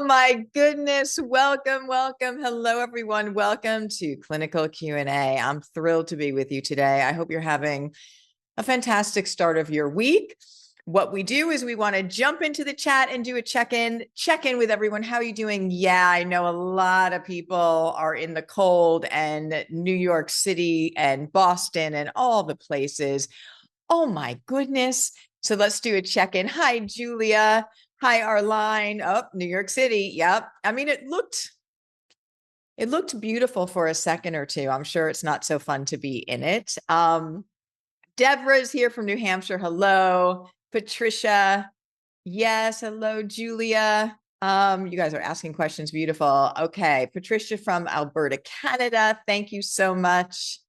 Oh my goodness. Welcome, welcome. Hello, everyone. Welcome to Clinical Q&A. I'm thrilled to be with you today. I hope you're having a fantastic start of your week. What we do is we want to jump into the chat and do a check-in with everyone. How are you doing? Yeah, I know a lot of people are in the cold and New York City and Boston and all the places. Oh my goodness. So let's do a check-in. Hi, Julia. Hi, Arline. Oh, New York City. Yep. I mean, it looked beautiful for a second or two. I'm sure it's not so fun to be in it. Deborah's here from New Hampshire. Hello. Patricia. Yes. Hello, Julia. You guys are asking questions. Beautiful. Okay. Patricia from Alberta, Canada. Thank you so much.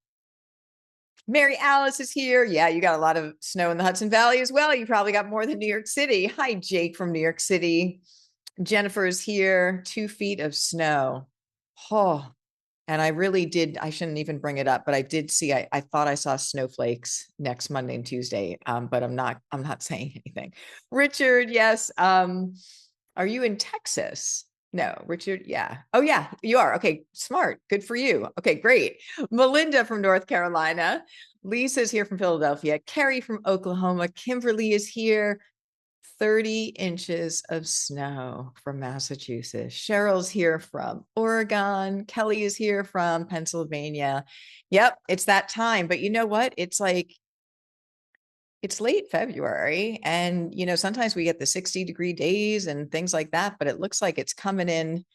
Mary Alice is here. Yeah, you got a lot of snow in the Hudson Valley as well. You probably got more than New York City. Hi, Jake from New York City. Jennifer is here. 2 feet of snow. Oh, and I really did. I shouldn't even bring it up, but I did see. I thought I saw snowflakes next Monday and Tuesday. But I'm not saying anything. Richard, yes. Are you in Texas? No, Richard. Yeah. Oh, yeah, you are. Okay. Smart. Good for you. Okay, great. Melinda from North Carolina. Lisa's here from Philadelphia. Carrie from Oklahoma. Kimberly is here. 30 inches of snow from Massachusetts. Cheryl's here from Oregon. Kelly is here from Pennsylvania. Yep, it's that time. But you know what? It's like, it's late February, and sometimes we get the 60-degree days and things like that, but it looks like it's coming in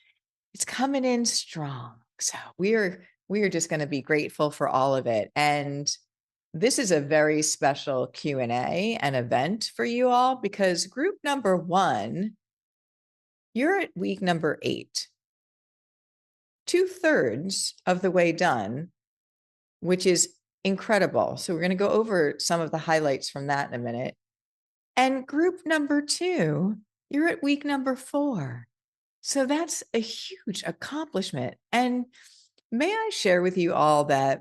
strong. So we are just going to be grateful for all of it. And this is a very special Q&A and event for you all, because group number 1, you're at week number 8, 2/3 of the way done, which is incredible. So we're going to go over some of the highlights from that in a minute. And group number 2, you're at week number 4. So that's a huge accomplishment. And may I share with you all that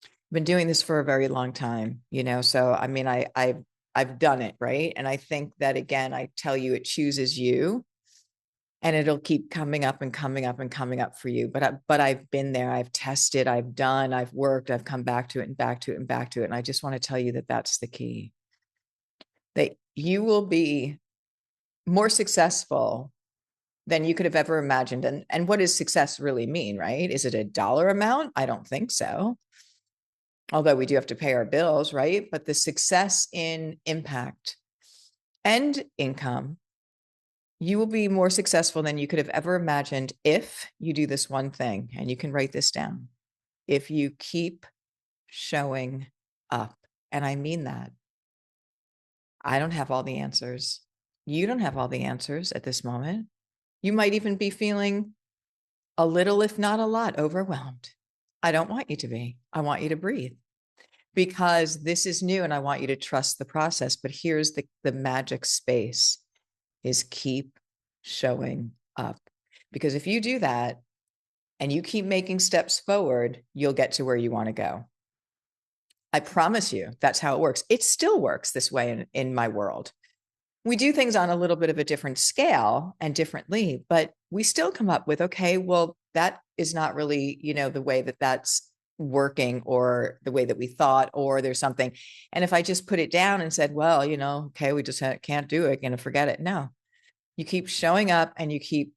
I've been doing this for a very long time, so I mean, I've done it, right? And I think that, again, I tell you, it chooses you, and it'll keep coming up and coming up and coming up for you. But I've been there, I've tested, I've done, I've worked, I've come back to it and back to it and back to it. And I just want to tell you that that's the key, that you will be more successful than you could have ever imagined. And what does success really mean, right? Is it a dollar amount? I don't think so. Although we do have to pay our bills, right? But the success in impact and income, you will be more successful than you could have ever imagined if you do this one thing. And you can write this down. If you keep showing up. And I mean that. I don't have all the answers. You don't have all the answers at this moment. You might even be feeling a little, if not a lot, overwhelmed. I don't want you to be. I want you to breathe, because this is new and I want you to trust the process. But here's the magic space, is keep showing up. Because if you do that and you keep making steps forward, you'll get to where you want to go. I promise you, that's how it works. It still works this way in my world. We do things on a little bit of a different scale and differently, but we still come up with, okay, well, that is not really, the way that that's working, or the way that we thought, or there's something. And if I just put it down and said, well, okay, we just can't do it, and forget it. No, you keep showing up and you keep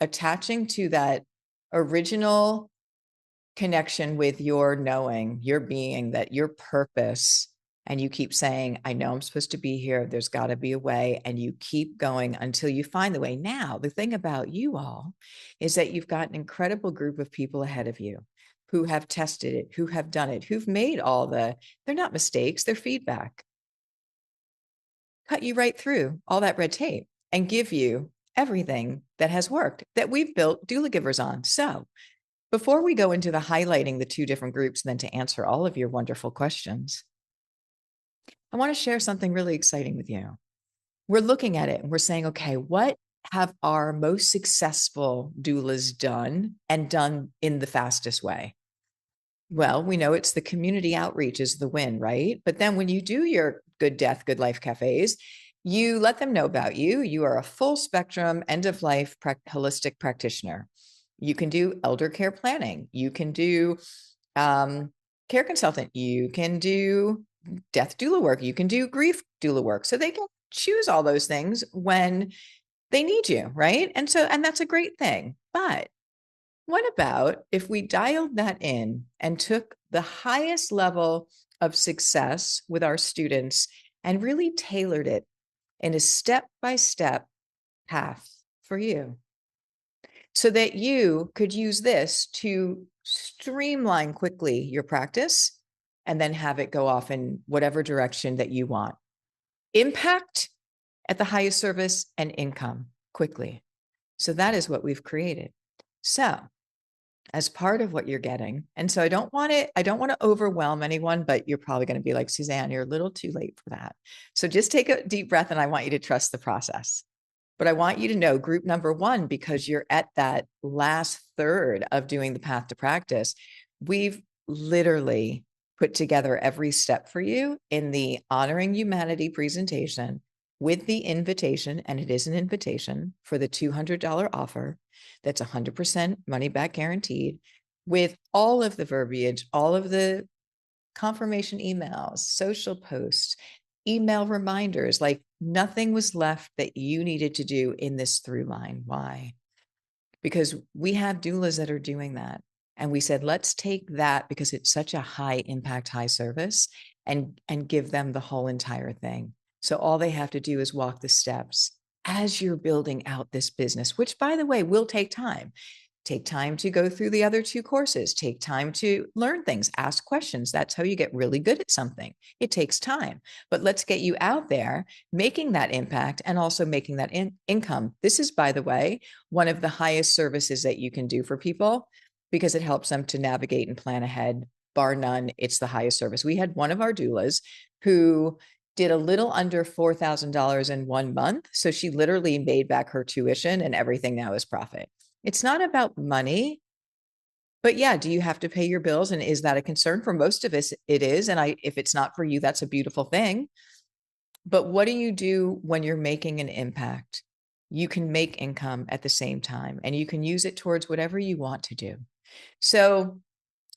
attaching to that original connection with your knowing, your being, that your purpose. And you keep saying, I know I'm supposed to be here. There's got to be a way. And you keep going until you find the way. Now, the thing about you all is that you've got an incredible group of people ahead of you who have tested it, who have done it, who've made they're not mistakes, they're feedback. Cut you right through all that red tape and give you everything that has worked, that we've built doula givers on. So before we go into the highlighting the 2 different groups, and then to answer all of your wonderful questions, I want to share something really exciting with you. We're looking at it and we're saying, okay, what have our most successful doulas done, and done in the fastest way? Well, we know it's the community outreach is the win, right? But then when you do your Good Death, Good Life cafes, You let them know about you. You are a full spectrum, end of life, holistic practitioner. You can do elder care planning. You can do care consultant. You can do death doula work. You can do grief doula work. So they can choose all those things when they need you, right? And that's a great thing. But what about if we dialed that in and took the highest level of success with our students and really tailored it in a step-by-step path for you so that you could use this to streamline quickly your practice and then have it go off in whatever direction that you want. Impact at the highest service and income quickly. So that is what we've created. So as part of what you're getting. And so I don't want to overwhelm anyone, but you're probably going to be like, Suzanne, you're a little too late for that. So just take a deep breath and I want you to trust the process. But I want you to know group number one, because you're at that last third of doing the path to practice, we've literally put together every step for you in the Honoring Humanity presentation with the invitation, and it is an invitation for the $200 offer that's 100% money back guaranteed, with all of the verbiage, all of the confirmation emails, social posts, email reminders, like nothing was left that you needed to do in this through line. Why? Because we have doulas that are doing that. And we said, let's take that because it's such a high impact, high service, and give them the whole entire thing. So all they have to do is walk the steps as you're building out this business, which, by the way, will take time. Take time to go through the other two courses, take time to learn things, ask questions. That's how you get really good at something. It takes time, but let's get you out there, making that impact and also making that income. This is, by the way, one of the highest services that you can do for people because it helps them to navigate and plan ahead. Bar none, it's the highest service. We had one of our doulas who did a little under $4,000 in 1 month. So she literally made back her tuition and everything now is profit. It's not about money, but yeah, do you have to pay your bills? And is that a concern? For most of us, it is. And if it's not for you, that's a beautiful thing. But what do you do when you're making an impact? You can make income at the same time, and you can use it towards whatever you want to do. So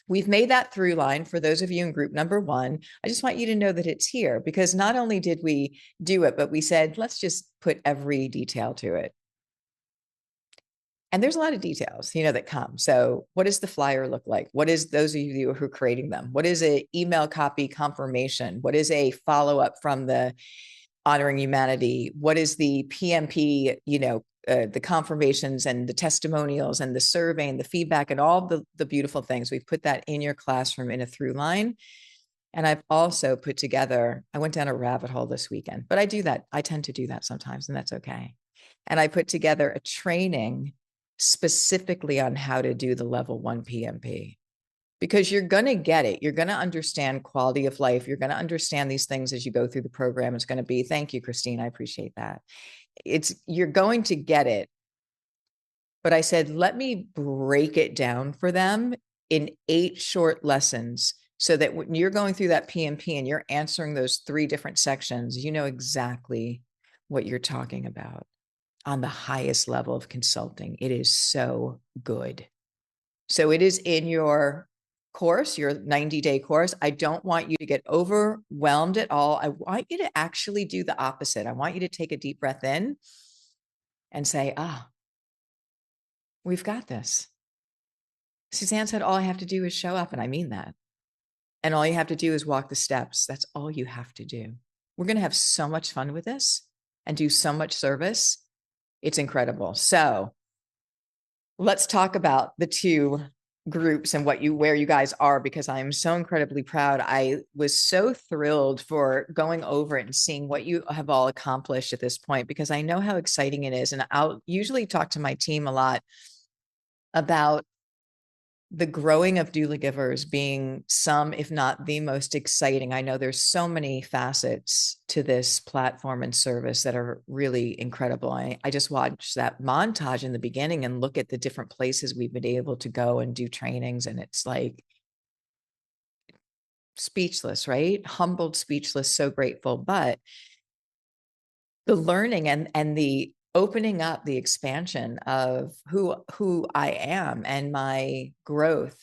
we've made that through line for those of you in group number one. I just want you to know that it's here because not only did we do it, but we said, let's just put every detail to it. And there's a lot of details, that come. So what does the flyer look like? What is, those of you who are creating them? What is an email copy confirmation? What is a follow-up from the Honoring Humanity? What is the PMP, the confirmations and the testimonials and the survey and the feedback and all the beautiful things? We've put that in your classroom in a through line. And I've also put together, I went down a rabbit hole this weekend, but I do that. I tend to do that sometimes, and that's okay. And I put together a training specifically on how to do the level 1 PMP, because you're going to get it. You're going to understand quality of life. You're going to understand these things as you go through the program. It's going to be, thank you, Christine. I appreciate that. You're going to get it. But I said, let me break it down for them in 8 short lessons so that when you're going through that PMP and you're answering those 3 different sections, you know exactly what you're talking about on the highest level of consulting. It is so good. So it is in your course, your 90-day course. I don't want you to get overwhelmed at all. I want you to actually do the opposite. I want you to take a deep breath in and say, we've got this. Suzanne said, all I have to do is show up. And I mean that. And all you have to do is walk the steps. That's all you have to do. We're going to have so much fun with this and do so much service. It's incredible. So let's talk about the 2 groups and where you guys are, because I'm so incredibly proud. I was so thrilled for going over it and seeing what you have all accomplished at this point, because I know how exciting it is. And I'll usually talk to my team a lot about the growing of doula givers being some, if not the most exciting. I know there's so many facets to this platform and service that are really incredible. I just watched that montage in the beginning and look at the different places we've been able to go and do trainings. And it's like speechless, right? Humbled, speechless, so grateful. But the learning and the opening up, the expansion of who I am and my growth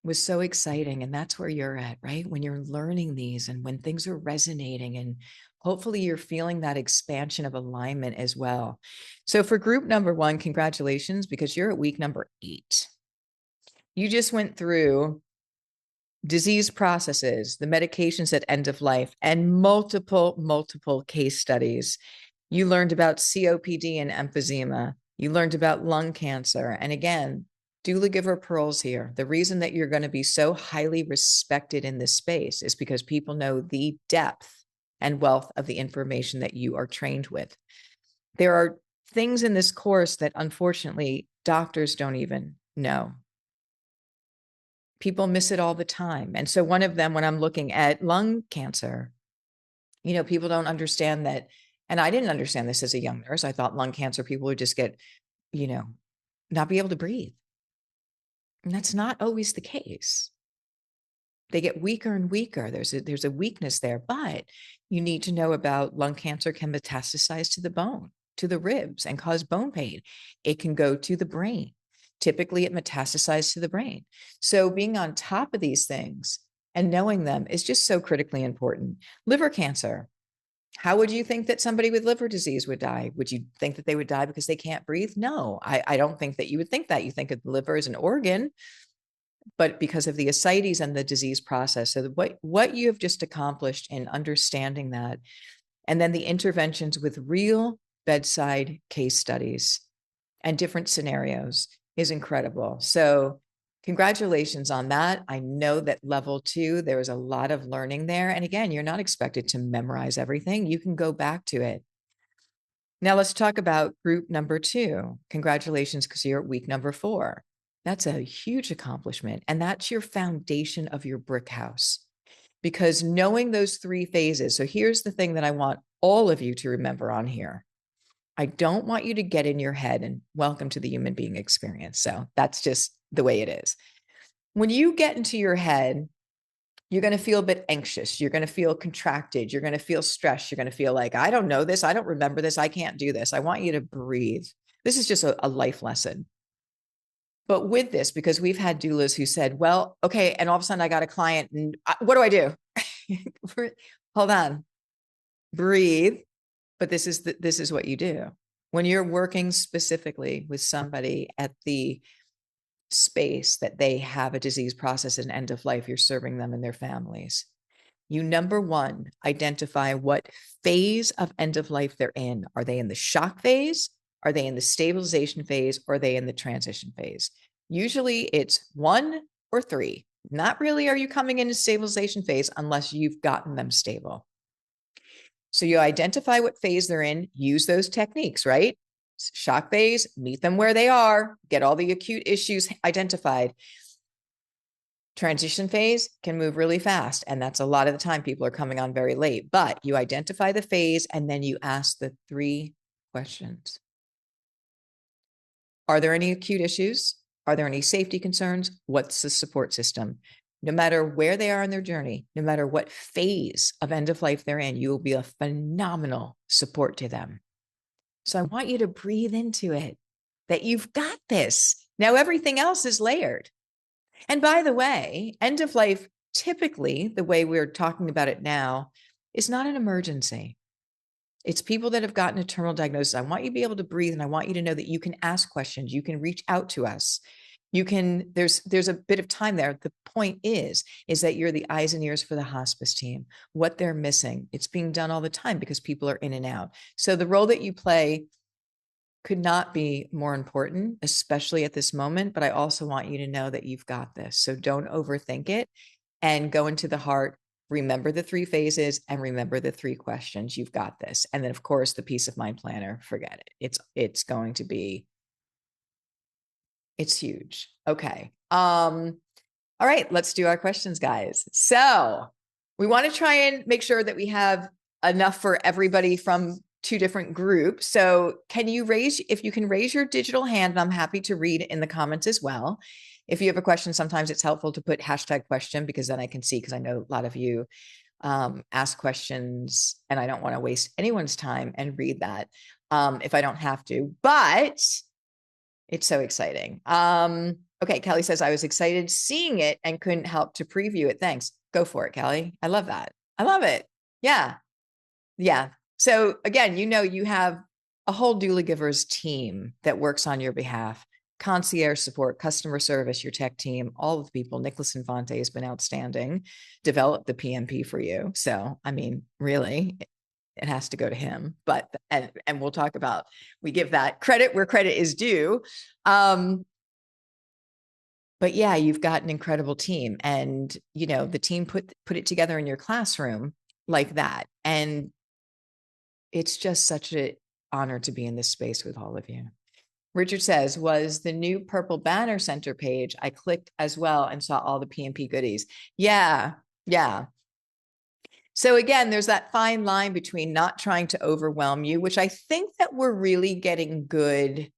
was so exciting. And that's where you're at, right? When you're learning these and when things are resonating, and hopefully you're feeling that expansion of alignment as well. So for group number 1, congratulations, because you're at week number 8. You just went through disease processes, the medications at end of life, and multiple case studies. You learned about COPD and emphysema. You learned about lung cancer. And again, doula giver pearls here. The reason that you're going to be so highly respected in this space is because people know the depth and wealth of the information that you are trained with. There are things in this course that unfortunately doctors don't even know. People miss it all the time. And so one of them, when I'm looking at lung cancer, people don't understand that. And I didn't understand this as a young nurse. I thought lung cancer people would just get, not be able to breathe. And that's not always the case. They get weaker and weaker. There's a weakness there, but you need to know about lung cancer can metastasize to the bone, to the ribs, and cause bone pain. It can go to the brain. Typically, it metastasizes to the brain. So being on top of these things and knowing them is just so critically important. Liver cancer. How would you think that somebody with liver disease would die? Would you think that they would die because they can't breathe? No, I don't think that you would think that. You think of the liver as an organ, but because of the ascites and the disease process. So what you have just accomplished in understanding that, and then the interventions with real bedside case studies and different scenarios is incredible. So congratulations on that. I know that level 2, there was a lot of learning there. And again, you're not expected to memorize everything. You can go back to it. Now let's talk about group number 2. Congratulations, because you're at week number 4. That's a huge accomplishment. And that's your foundation of your brick house. Because knowing those 3 phases, so here's the thing that I want all of you to remember on here. I don't want you to get in your head, and welcome to the human being experience. So that's just the way it is. When you get into your head, you're going to feel a bit anxious. You're going to feel contracted. You're going to feel stressed. You're going to feel like, I don't know this. I don't remember this. I can't do this. I want you to breathe. This is just a life lesson. But with this, because we've had doulas who said, well, okay, and all of a sudden I got a client and what do I do? Hold on, breathe. But this is what you do. When you're working specifically with somebody at the space that they have a disease process and end of life, you're serving them and their families. You, number 1, identify what phase of end of life they're in. Are they in the shock phase? Are they in the stabilization phase? Or are they in the transition phase? Usually it's 1 or 3. Not really are you coming into stabilization phase unless you've gotten them stable. So you identify what phase they're in, use those techniques, right? Shock phase, meet them where they are, get all the acute issues identified. Transition phase can move really fast. And that's a lot of the time people are coming on very late, but you identify the phase and then you ask the 3 questions. Are there any acute issues? Are there any safety concerns? What's the support system? No matter where they are in their journey, no matter what phase of end of life they're in, you will be a phenomenal support to them. So I want you to breathe into it, that you've got this. Now everything else is layered. And by the way, end of life, typically, the way we're talking about it now, is not an emergency. It's people that have gotten a terminal diagnosis. I want you to be able to breathe, and I want you to know that you can ask questions. You can reach out to us. You can, there's a bit of time there. The point is that you're the eyes and ears for the hospice team, what they're missing. It's being done all the time because people are in and out. So the role that you play could not be more important, especially at this moment. But I also want you to know that you've got this. So don't overthink it and go into the heart. Remember the 3 phases and remember the 3 questions. You've got this. And then of course, the peace of mind planner, forget it. It's going to be, it's huge. Okay. All right, let's do our questions, guys. So we want to try and make sure that we have enough for everybody from 2 different groups. So if you can raise your digital hand, and I'm happy to read in the comments as well. If you have a question, sometimes it's helpful to put #question because then I can see, because I know a lot of you ask questions, and I don't want to waste anyone's time and read that if I don't have to, but it's so exciting. Okay, Kelly says, I was excited seeing it and couldn't help to preview it. Thanks. Go for it, Kelly. I love that. I love it. Yeah. Yeah. So again, you have a whole Doula Givers team that works on your behalf. Concierge support, customer service, your tech team, all of the people. Nicholas Infante has been outstanding, developed the PMP for you. So, I mean, really, it has to go to him. But and we'll talk about, we give that credit where credit is due. But yeah, you've got an incredible team, and the team put it together in your classroom like that, and it's just such an honor to be in this space with all of you. Richard says, was the new Purple Banner Center page. I clicked as well and saw all the PMP goodies. Yeah. Yeah. So again, there's that fine line between not trying to overwhelm you, which I think that we're really getting good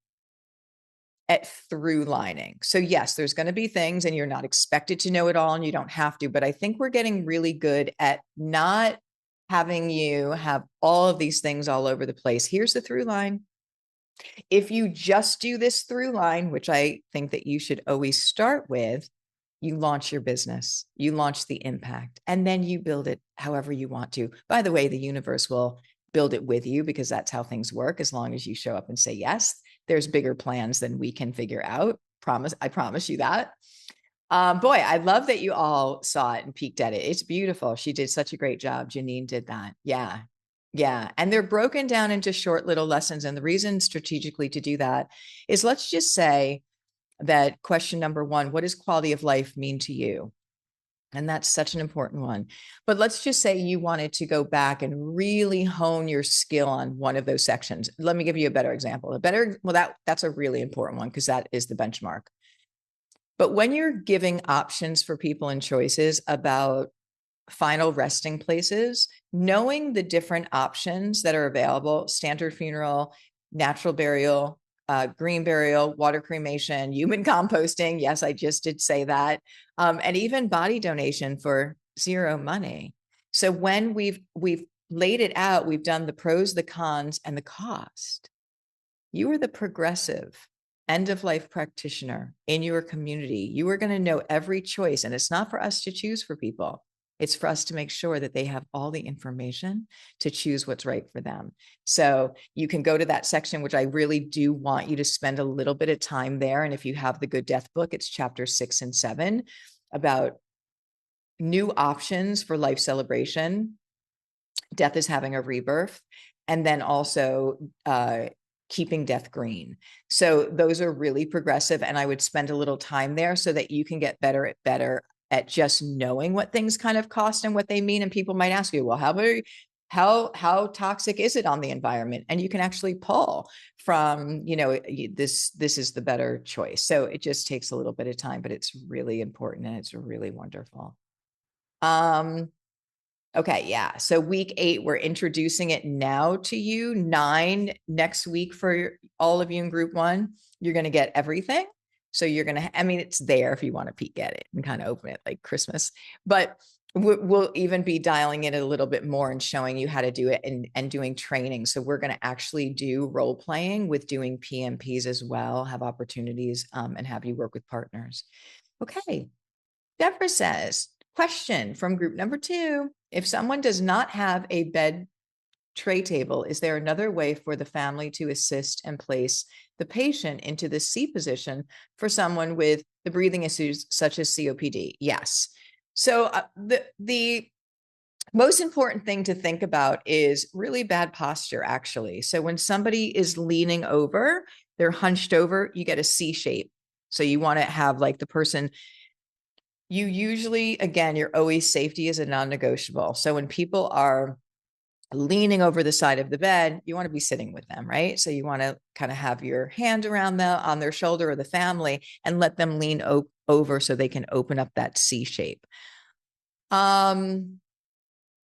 at through lining. So yes, there's going to be things and you're not expected to know it all and you don't have to, but I think we're getting really good at not having you have all of these things all over the place. Here's the through line. If you just do this through line, which I think that you should always start with, you launch your business, you launch the impact, and then you build it however you want to. By the way, the universe will build it with you because that's how things work. As long as you show up and say yes, there's bigger plans than we can figure out. I promise you that. Boy, I love that you all saw it and peeked at it. It's beautiful. She did such a great job. Janine did that. Yeah. Yeah. And they're broken down into short little lessons. And the reason strategically to do that is, let's just say that question number 1, what does quality of life mean to you? And that's such an important one. But let's just say you wanted to go back and really hone your skill on one of those sections. Let me give you a better example. That's a really important one because that is the benchmark. But when you're giving options for people and choices about final resting places, knowing the different options that are available, standard funeral, natural burial, green burial, water cremation, human composting. Yes, I just did say that. And even body donation for zero money. So when we've laid it out, we've done the pros, the cons, and the cost. You are the progressive end of life practitioner in your community. You are going to know every choice. And it's not for us to choose for people. It's for us to make sure that they have all the information to choose what's right for them. So you can go to that section, which I really do want you to spend a little bit of time there. And if you have the Good Death book, it's chapter 6 and 7 about new options for life celebration. Death is having a rebirth. And then also keeping death green. So those are really progressive. And I would spend a little time there so that you can get better at just knowing what things kind of cost and what they mean. And people might ask you, well, how toxic is it on the environment? And you can actually pull from, this is the better choice. So it just takes a little bit of time, but it's really important and it's really wonderful. Okay, yeah. So week 8, we're introducing it now to you. 9 next week for all of you in group 1. You're going to get everything. So you're going to, it's there if you want to peek at it and kind of open it like Christmas. But we'll even be dialing it a little bit more and showing you how to do it and doing training. So we're going to actually do role playing with doing PMPs as well, have opportunities and have you work with partners. Okay. Deborah says, question from group number 2. If someone does not have a bed tray table, is there another way for the family to assist and place the patient into the C position for someone with the breathing issues such as COPD? Yes. So the most important thing to think about is really bad posture, actually. So when somebody is leaning over, they're hunched over, you get a C shape. So you want to have like the person, you usually, again, your always safety is a non-negotiable. So when people are leaning over the side of the bed, you want to be sitting with them, right? So you want to kind of have your hand around them on their shoulder or the family and let them lean over so they can open up that C shape.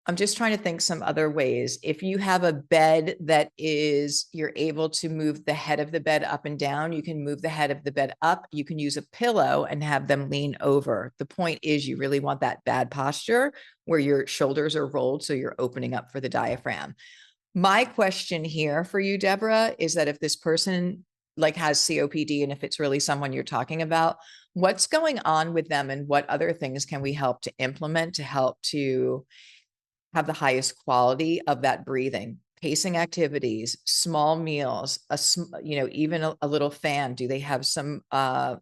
I'm just trying to think some other ways. If you have a bed that is, you're able to move the head of the bed up and down, you can move the head of the bed up. You can use a pillow and have them lean over. The point is you really want that bad posture where your shoulders are rolled, so you're opening up for the diaphragm. My question here for you, Deborah, is that if this person like has COPD and if it's really someone you're talking about, what's going on with them and what other things can we help to implement to help to have the highest quality of that breathing? Pacing activities, small meals, even a little fan. Do they have some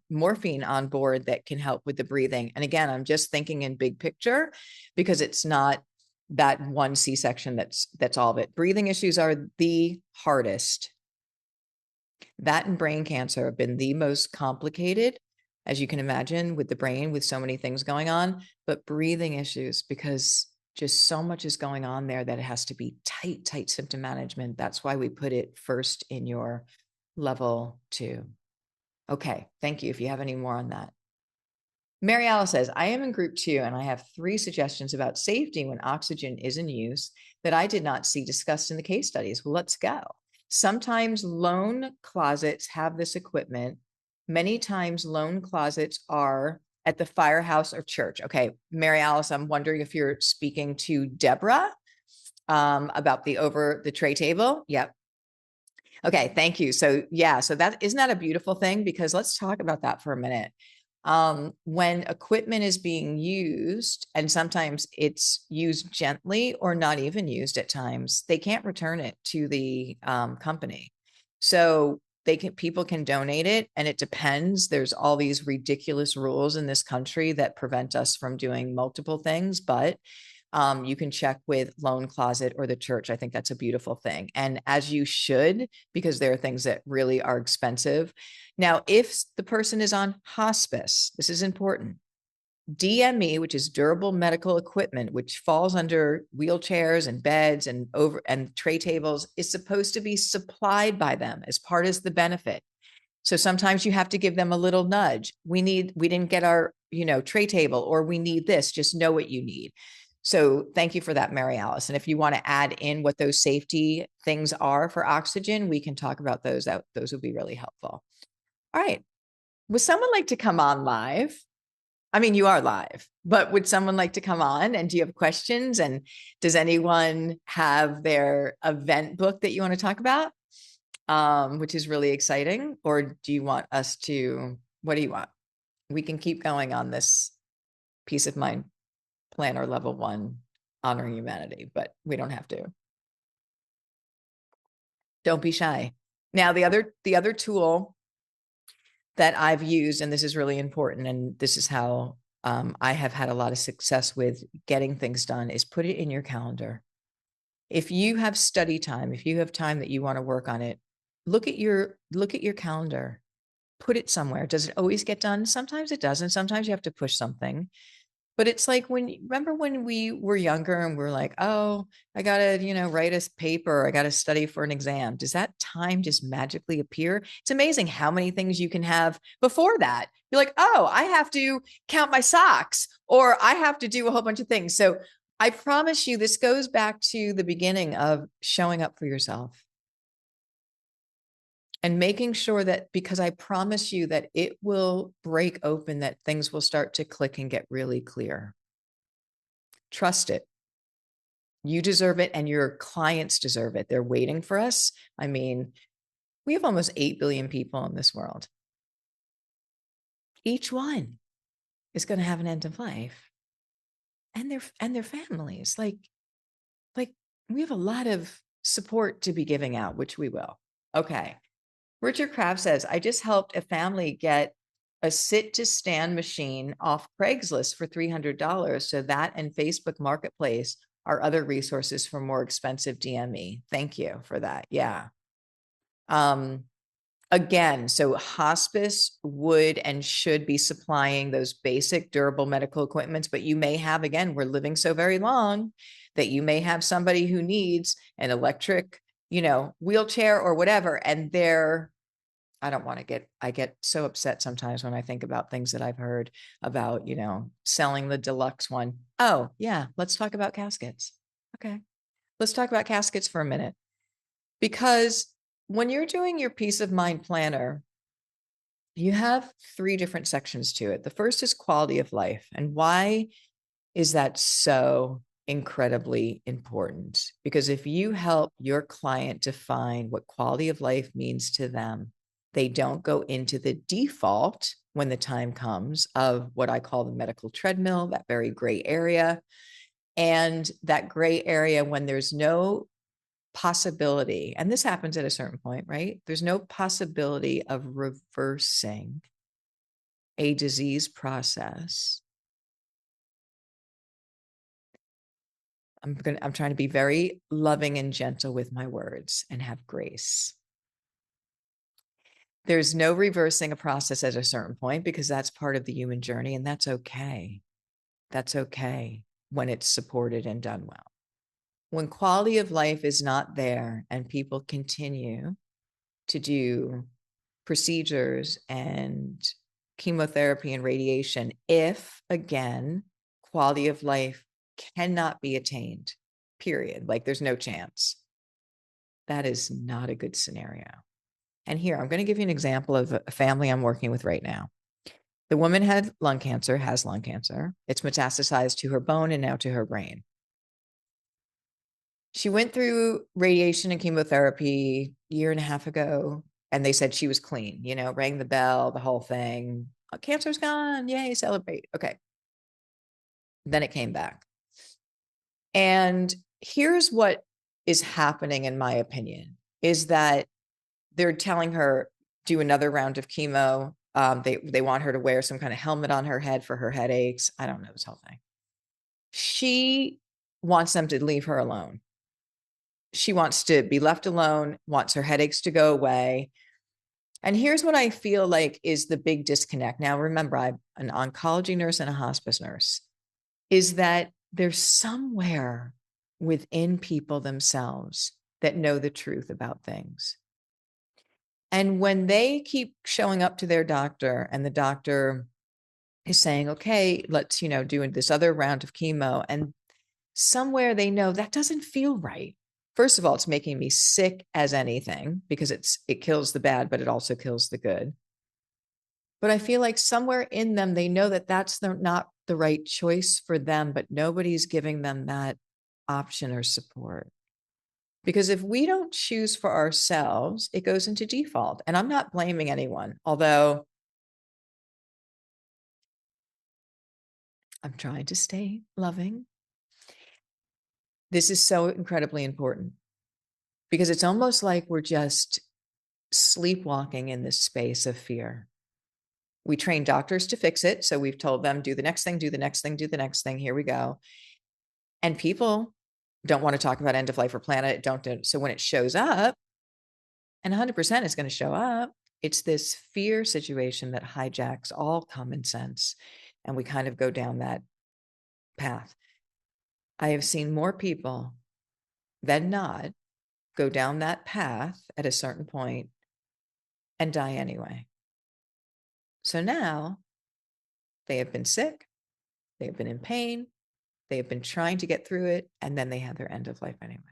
morphine on board that can help with the breathing? And again, I'm just thinking in big picture because it's not that one C-section that's all of it. Breathing issues are the hardest. That and brain cancer have been the most complicated, as you can imagine, with the brain, with so many things going on, but breathing issues, because just so much is going on there that it has to be tight symptom management. That's why we put it first in your level 2. Okay, thank you. If you have any more on that. Mary Alice says, I am in group 2 and I have 3 suggestions about safety when oxygen is in use that I did not see discussed in the case studies. Well, let's go. Sometimes lone closets have this equipment. Many times lone closets are at the firehouse or church. Okay, Mary Alice, I'm wondering if you're speaking to Deborah about the tray table. Yep. Okay, thank you. So yeah, so that isn't that a beautiful thing? Because let's talk about that for a minute. When equipment is being used, and sometimes it's used gently or not even used at times, they can't return it to the company. So people can donate it, and it depends. There's all these ridiculous rules in this country that prevent us from doing multiple things, but you can check with Loan Closet or the church. I think that's a beautiful thing. And as you should, because there are things that really are expensive. Now, if the person is on hospice, this is important. DME, which is durable medical equipment, which falls under wheelchairs and beds and tray tables, is supposed to be supplied by them as part of the benefit. So sometimes you have to give them a little nudge. We didn't get our, tray table, or we need this, just know what you need. So thank you for that, Mary Alice. And if you want to add in what those safety things are for oxygen, we can talk about those. Those would be really helpful. All right. Would someone like to come on live? I mean, you are live, but would someone like to come on? And do you have questions? And does anyone have their event book that you want to talk about? Which is really exciting. Or do you want us to, what do you want? We can keep going on this Peace of Mind Planner level 1, honoring humanity, but we don't have to. Don't be shy. Now, the other tool that I've used, and this is really important, and this is how I have had a lot of success with getting things done, is put it in your calendar. If you have study time, if you have time that you want to work on it, look at your calendar, put it somewhere. Does it always get done? Sometimes it doesn't. Sometimes you have to push something. But it's like remember when we were younger and we're like, oh, I got to, write a paper. I got to study for an exam. Does that time just magically appear? It's amazing how many things you can have before that. You're like, oh, I have to count my socks, or I have to do a whole bunch of things. So I promise you, this goes back to the beginning of showing up for yourself. And making sure that, because I promise you that it will break open, that things will start to click and get really clear. Trust it. You deserve it, and your clients deserve it. They're waiting for us. I mean, we have almost 8 billion people in this world. Each one is going to have an end of life, and their families. Like we have a lot of support to be giving out, which we will. Okay. Richard Kraft says, I just helped a family get a sit-to-stand machine off Craigslist for $300. So that and Facebook Marketplace are other resources for more expensive DME. Thank you for that. Yeah. Again, so hospice would and should be supplying those basic durable medical equipments, but you may have, again, we're living so very long that you may have somebody who needs an electric, wheelchair or whatever. And I get so upset sometimes when I think about things that I've heard about, selling the deluxe one. Oh yeah, let's talk about caskets. Okay. Let's talk about caskets for a minute. Because when you're doing your peace of mind planner, you have 3 different sections to it. The first is quality of life. And why is that so incredibly important? Because if you help your client define what quality of life means to them, they don't go into the default when the time comes of what I call the medical treadmill, that very gray area. And that gray area when there's no possibility, and this happens at a certain point, right? There's no possibility of reversing a disease process. I'm trying to be very loving and gentle with my words and have grace. There's no reversing a process at a certain point because that's part of the human journey, and that's okay. That's okay when it's supported and done well. When quality of life is not there and people continue to do procedures and chemotherapy and radiation, if again, quality of life cannot be attained, period, like there's no chance, that is not a good scenario. And here, I'm going to give you an example of a family I'm working with right now. The woman had lung cancer, has lung cancer. It's metastasized to her bone and now to her brain. She went through radiation and chemotherapy a year and a half ago, and they said she was clean, rang the bell, the whole thing. Oh, cancer's gone. Yay, celebrate. Okay. Then it came back. And here's what is happening, in my opinion, is that they're telling her, do another round of chemo. They want her to wear some kind of helmet on her head for her headaches. I don't know this whole thing. She wants them to leave her alone. She wants to be left alone, wants her headaches to go away. And here's what I feel like is the big disconnect. Now, remember, I'm an oncology nurse and a hospice nurse, is that there's somewhere within people themselves that know the truth about things. And when they keep showing up to their doctor and the doctor is saying, okay, let's, do this other round of chemo, and somewhere they know that doesn't feel right. First of all, it's making me sick as anything because it kills the bad, but it also kills the good. But I feel like somewhere in them, they know that that's not the right choice for them, but nobody's giving them that option or support. Because if we don't choose for ourselves, it goes into default. And I'm not blaming anyone, although I'm trying to stay loving. This is so incredibly important because it's almost like we're just sleepwalking in this space of fear. We train doctors to fix it. So we've told them, do the next thing, do the next thing, do the next thing. Here we go. And people don't want to talk about end of life or planet. Don't do. So when it shows up, and 100% is going to show up, it's this fear situation that hijacks all common sense. And we kind of go down that path. I have seen more people than not go down that path at a certain point and die anyway. So now they have been sick, they have been in pain, they have been trying to get through it, and then they have their end of life anyway.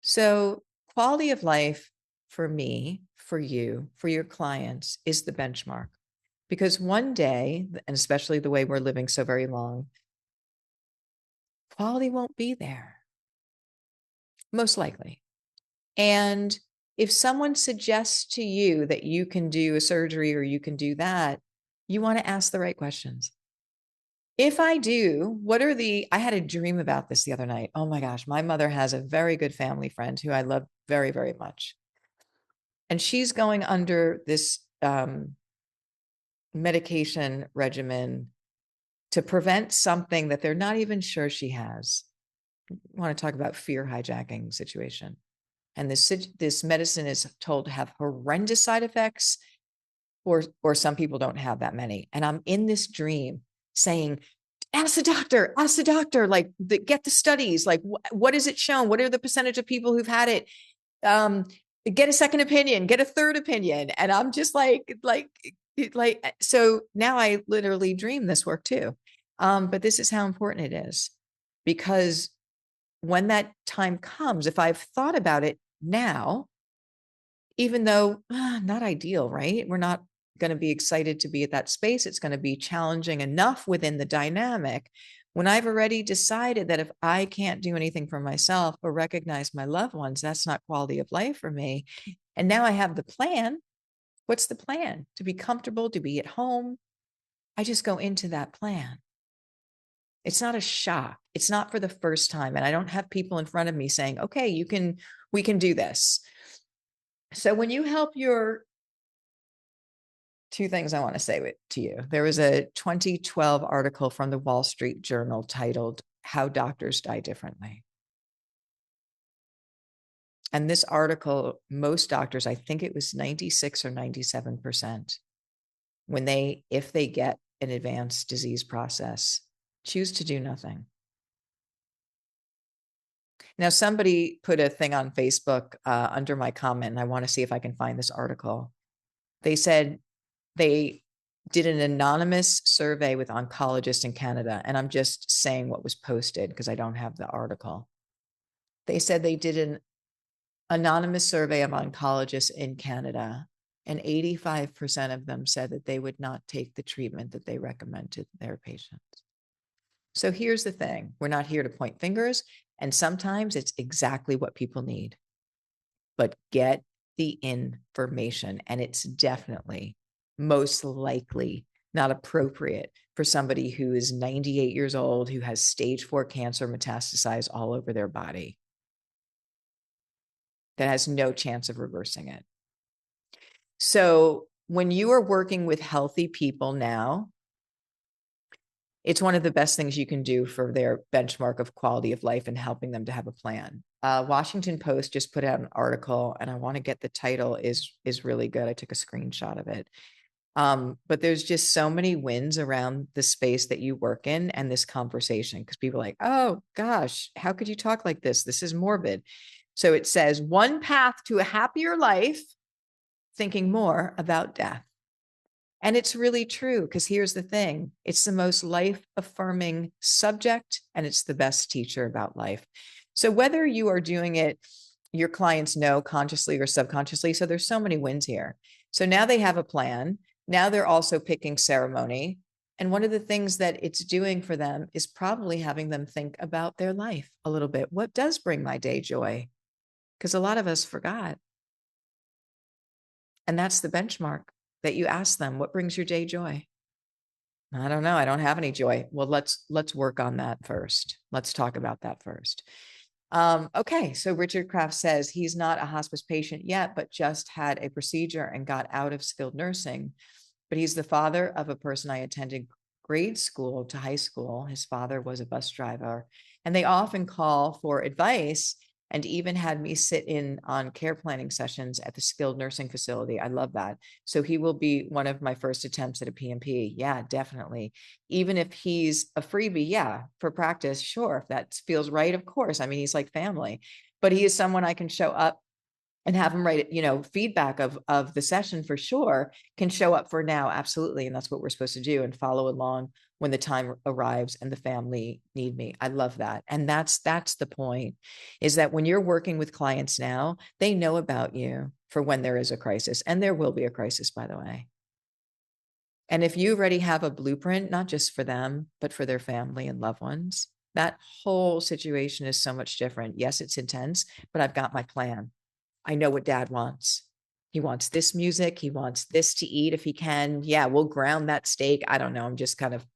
So quality of life for me, for you, for your clients is the benchmark. Because one day, and especially the way we're living so very long, quality won't be there, most likely. And if someone suggests to you that you can do a surgery or you can do that, you want to ask the right questions. If I do, I had a dream about this the other night. Oh my gosh, my mother has a very good family friend who I love very, very much. And she's going under this medication regimen to prevent something that they're not even sure she has. I want to talk about fear hijacking situation. And this medicine is told to have horrendous side effects, or some people don't have that many. And I'm in this dream saying, ask the doctor, like get the studies, like what is it shown? What are the percentage of people who've had it? Get a second opinion, get a third opinion. And I'm just like, so now I literally dream this work too. But this is how important it is, because when that time comes, if I've thought about it now, even though not ideal, right? We're not going to be excited to be at that space. It's going to be challenging enough within the dynamic. When I've already decided that if I can't do anything for myself or recognize my loved ones, that's not quality of life for me. And now I have the plan. What's the plan? To be comfortable, to be at home. I just go into that plan. It's not a shock. It's not for the first time. And I don't have people in front of me saying, okay, we can do this. So when you help your, two things I want to say to you. There was a 2012 article from the Wall Street Journal titled How Doctors Die Differently. And this article, most doctors, I think it was 96 or 97%, if they get an advanced disease process, choose to do nothing. Now, somebody put a thing on Facebook under my comment, and I want to see if I can find this article. They said they did an anonymous survey with oncologists in Canada, and I'm just saying what was posted because I don't have the article. They said they did an anonymous survey of oncologists in Canada, and 85% of them said that they would not take the treatment that they recommend to their patients. So here's the thing. We're not here to point fingers, and sometimes it's exactly what people need. But get the information, and it's definitely most likely not appropriate for somebody who is 98 years old, who has stage 4 cancer metastasized all over their body, that has no chance of reversing it. So when you are working with healthy people now, it's one of the best things you can do for their benchmark of quality of life and helping them to have a plan. Washington Post just put out an article, and I want to get the title is really good. I took a screenshot of it. But there's just so many wins around the space that you work in and this conversation, because people are like, oh gosh, how could you talk like this? This is morbid. So it says, one path to a happier life, thinking more about death. And it's really true, because here's the thing. It's the most life-affirming subject, and it's the best teacher about life. So whether you are doing it, your clients know consciously or subconsciously. So there's so many wins here. So now they have a plan. Now they're also picking ceremony. And one of the things that it's doing for them is probably having them think about their life a little bit. What does bring my day joy? Because a lot of us forgot. And that's the benchmark that you ask them. What brings your day joy? I don't know. I don't have any joy. Well, let's work on that first. Let's talk about that first. Okay. So Richard Kraft says he's not a hospice patient yet, but just had a procedure and got out of skilled nursing. But he's the father of a person I attended grade school to high school. His father was a bus driver, and they often call for advice, and even had me sit in on care planning sessions at the skilled nursing facility. I love that. So he will be one of my first attempts at a PMP. Yeah, definitely. Even if he's a freebie, yeah, for practice, sure. If that feels right, of course. I mean, he's like family, but he is someone I can show up and have him write, feedback of the session for sure, can show up for now. Absolutely. And that's what we're supposed to do, and follow along when the time arrives and the family need me. I love that. And that's the point, is that when you're working with clients now, they know about you for when there is a crisis, and there will be a crisis, by the way. And if you already have a blueprint, not just for them, but for their family and loved ones, that whole situation is so much different. Yes, it's intense, but I've got my plan. I know what dad wants. He wants this music. He wants this to eat if he can. Yeah, we'll ground that steak. I don't know. I'm just kind of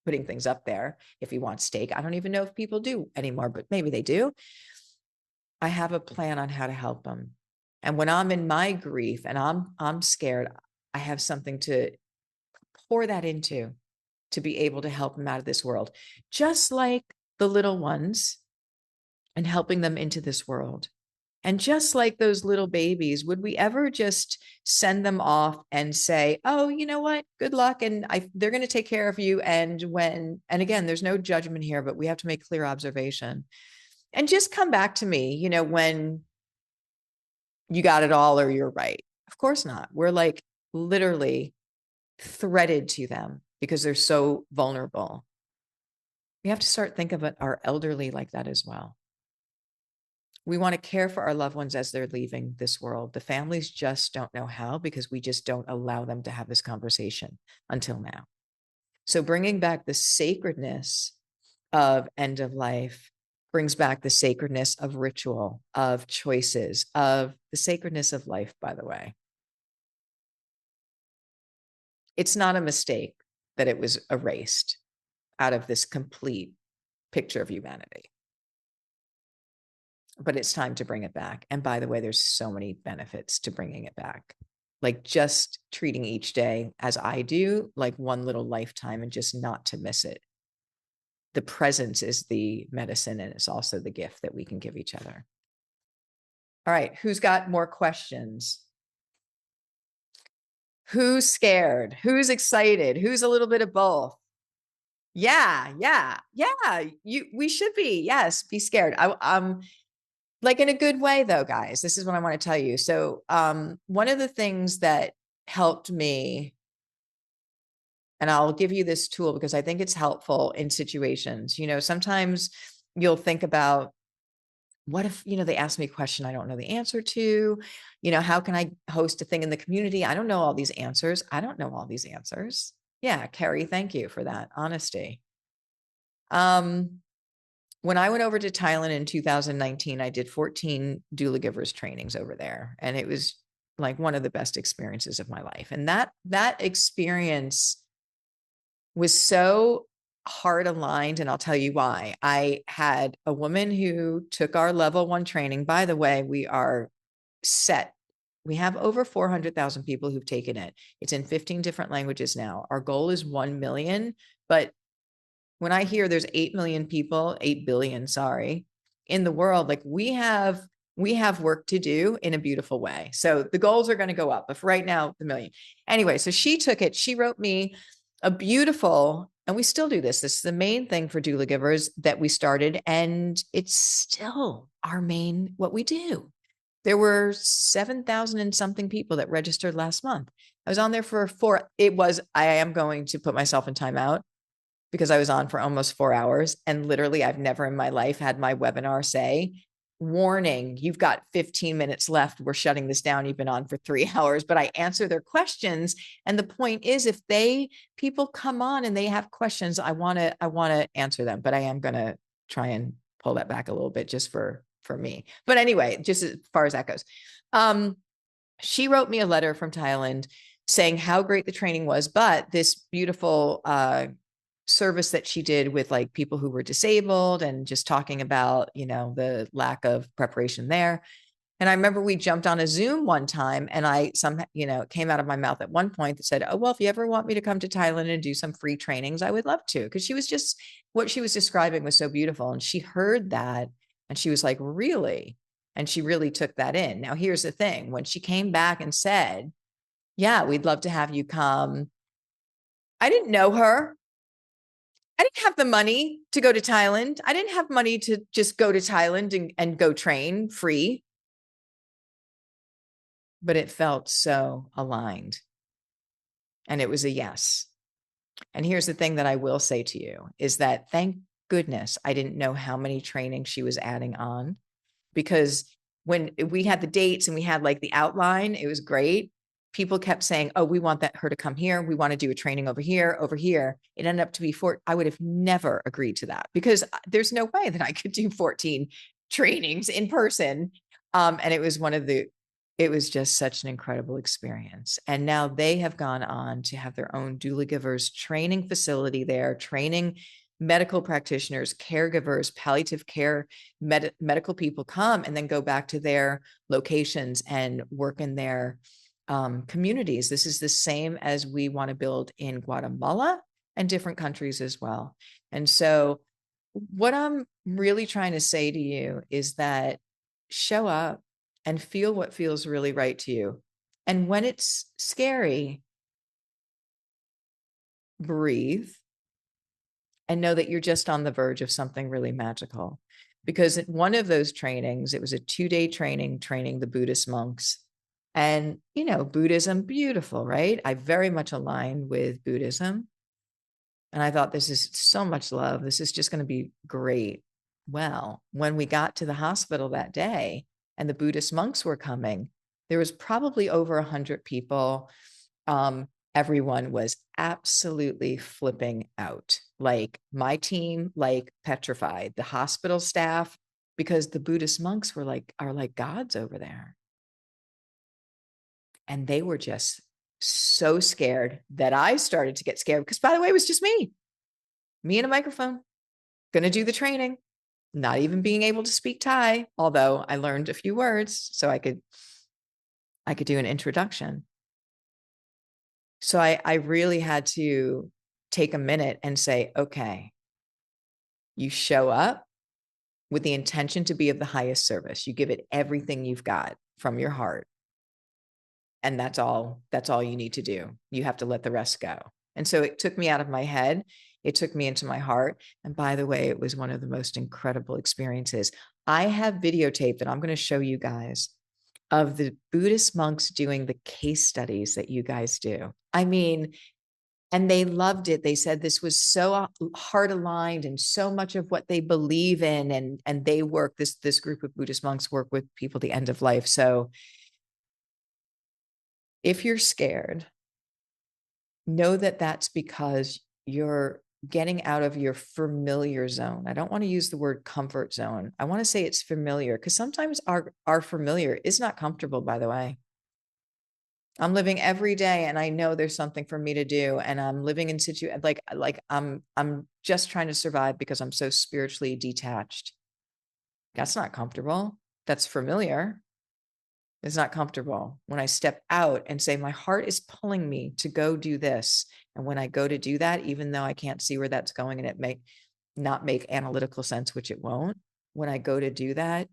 putting things up there. If he wants steak, I don't even know if people do anymore, but maybe they do. I have a plan on how to help him. And when I'm in my grief and I'm scared, I have something to pour that into, to be able to help him out of this world, just like the little ones, and helping them into this world. And just like those little babies, would we ever just send them off and say, oh, you know what? Good luck. And they're going to take care of you. And again, there's no judgment here, but we have to make clear observation, and just come back to me, when you got it all or you're right. Of course not. We're like literally threaded to them because they're so vulnerable. We have to start thinking of our elderly like that as well. We want to care for our loved ones as they're leaving this world. The families just don't know how because we just don't allow them to have this conversation until now. So bringing back the sacredness of end of life brings back the sacredness of ritual, of choices, of the sacredness of life, by the way. It's not a mistake that it was erased out of this complete picture of humanity. But it's time to bring it back. And by the way, there's so many benefits to bringing it back. Like just treating each day as I do, like one little lifetime and just not to miss it. The presence is the medicine and it's also the gift that we can give each other. All right, who's got more questions? Who's scared? Who's excited? Who's a little bit of both? Yeah. We should be. Yes, be scared. Like in a good way though, guys. This is what I want to tell you. So, one of the things that helped me, and I'll give you this tool because I think it's helpful in situations. Sometimes you'll think about, what if, they ask me a question I don't know the answer to, how can I host a thing in the community? I don't know all these answers. I don't know all these answers. Yeah, Carrie, thank you for that honesty. When I went over to Thailand in 2019, I did 14 doula givers trainings over there. And it was like one of the best experiences of my life. And that experience was so heart aligned. And I'll tell you why. I had a woman who took our level 1 training. By the way, we are set. We have over 400,000 people who've taken it. It's in 15 different languages now. Our goal is 1 million, but when I hear there's 8 million people, 8 billion, sorry, in the world, like we have work to do in a beautiful way. So the goals are going to go up, but for right now, the million. Anyway, so she took it. She wrote me a beautiful, and we still do this. This is the main thing for doula givers that we started, and it's still our main, what we do. There were 7,000 and something people that registered last month. I was on there for I am going to put myself in timeout because I was on for almost 4 hours. And literally, I've never in my life had my webinar say, warning, you've got 15 minutes left. We're shutting this down. You've been on for 3 hours, but I answer their questions. And the point is, if people come on and they have questions, I want to answer them, but I am going to try and pull that back a little bit just for me. But anyway, just as far as that goes, she wrote me a letter from Thailand saying how great the training was, but this beautiful, service that she did with like people who were disabled and just talking about, the lack of preparation there. And I remember we jumped on a Zoom one time and it came out of my mouth at one point that said, oh, well, if you ever want me to come to Thailand and do some free trainings, I would love to. Cause what she was describing was so beautiful. And she heard that and she was like, really? And she really took that in. Now, here's the thing. When she came back and said, yeah, we'd love to have you come, I didn't know her. I didn't have the money to go to Thailand. I didn't have money to just go to Thailand and go train free. But it felt so aligned. And it was a yes. And here's the thing that I will say to you is that thank goodness I didn't know how many trainings she was adding on, because when we had the dates and we had like the outline, it was great. People kept saying, oh, we want her to come here. We want to do a training over here. It ended up to be I would have never agreed to that because there's no way that I could do 14 trainings in person. And it was just such an incredible experience. And now they have gone on to have their own doula givers training facility there, training medical practitioners, caregivers, palliative care, medical people come and then go back to their locations and work in their communities. This is the same as we want to build in Guatemala and different countries as well. And so what I'm really trying to say to you is that show up and feel what feels really right to you. And when it's scary, breathe and know that you're just on the verge of something really magical. Because in one of those trainings, it was a 2-day training the Buddhist monks. And, Buddhism, beautiful, right? I very much align with Buddhism. And I thought, this is so much love. This is just going to be great. Well, when we got to the hospital that day and the Buddhist monks were coming, there was probably over 100 people. Everyone was absolutely flipping out. Like my team, like petrified. The hospital staff, because the Buddhist monks are like gods over there. And they were just so scared that I started to get scared because, by the way, it was just me and a microphone, going to do the training, not even being able to speak Thai, although I learned a few words so I could do an introduction. So I really had to take a minute and say, okay, you show up with the intention to be of the highest service. You give it everything you've got from your heart. And that's all you need to do. You have to let the rest go. And so it took me out of my head. It took me into my heart. And by the way, it was one of the most incredible experiences. I have videotape that I'm going to show you guys of the Buddhist monks doing the case studies that you guys do. I mean, and they loved it. They said this was so heart aligned and so much of what they believe in. And they work, this group of Buddhist monks work with people at the end of life. So if you're scared, know that that's because you're getting out of your familiar zone. I don't want to use the word comfort zone. I want to say it's familiar because sometimes our familiar is not comfortable, by the way. I'm living every day and I know there's something for me to do. And I'm living in like I'm just trying to survive because I'm so spiritually detached. That's not comfortable. That's familiar. It's not comfortable. When I step out and say, my heart is pulling me to go do this. And when I go to do that, even though I can't see where that's going and it may not make analytical sense, which it won't, when I go to do that,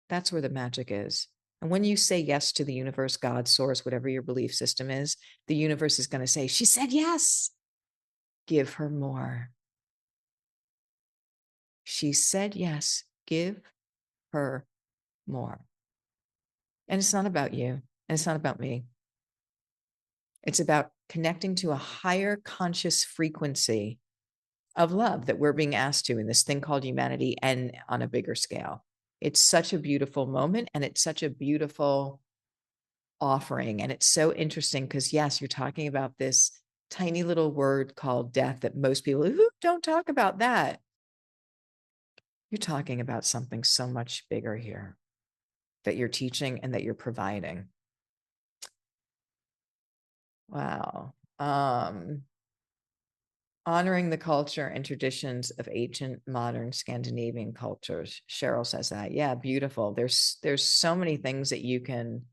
that's where the magic is. And when you say yes to the universe, God, source, whatever your belief system is, the universe is going to say, she said yes. Give her more. She said yes. Give her more. And it's not about you. And it's not about me. It's about connecting to a higher conscious frequency of love that we're being asked to in this thing called humanity and on a bigger scale. It's such a beautiful moment and it's such a beautiful offering. And it's so interesting because, yes, you're talking about this tiny little word called death that most people don't talk about that. You're talking about something so much bigger here that you're teaching and that you're providing. Wow. Honoring the culture and traditions of ancient modern Scandinavian cultures. Cheryl says that. Yeah, beautiful. There's so many things that you can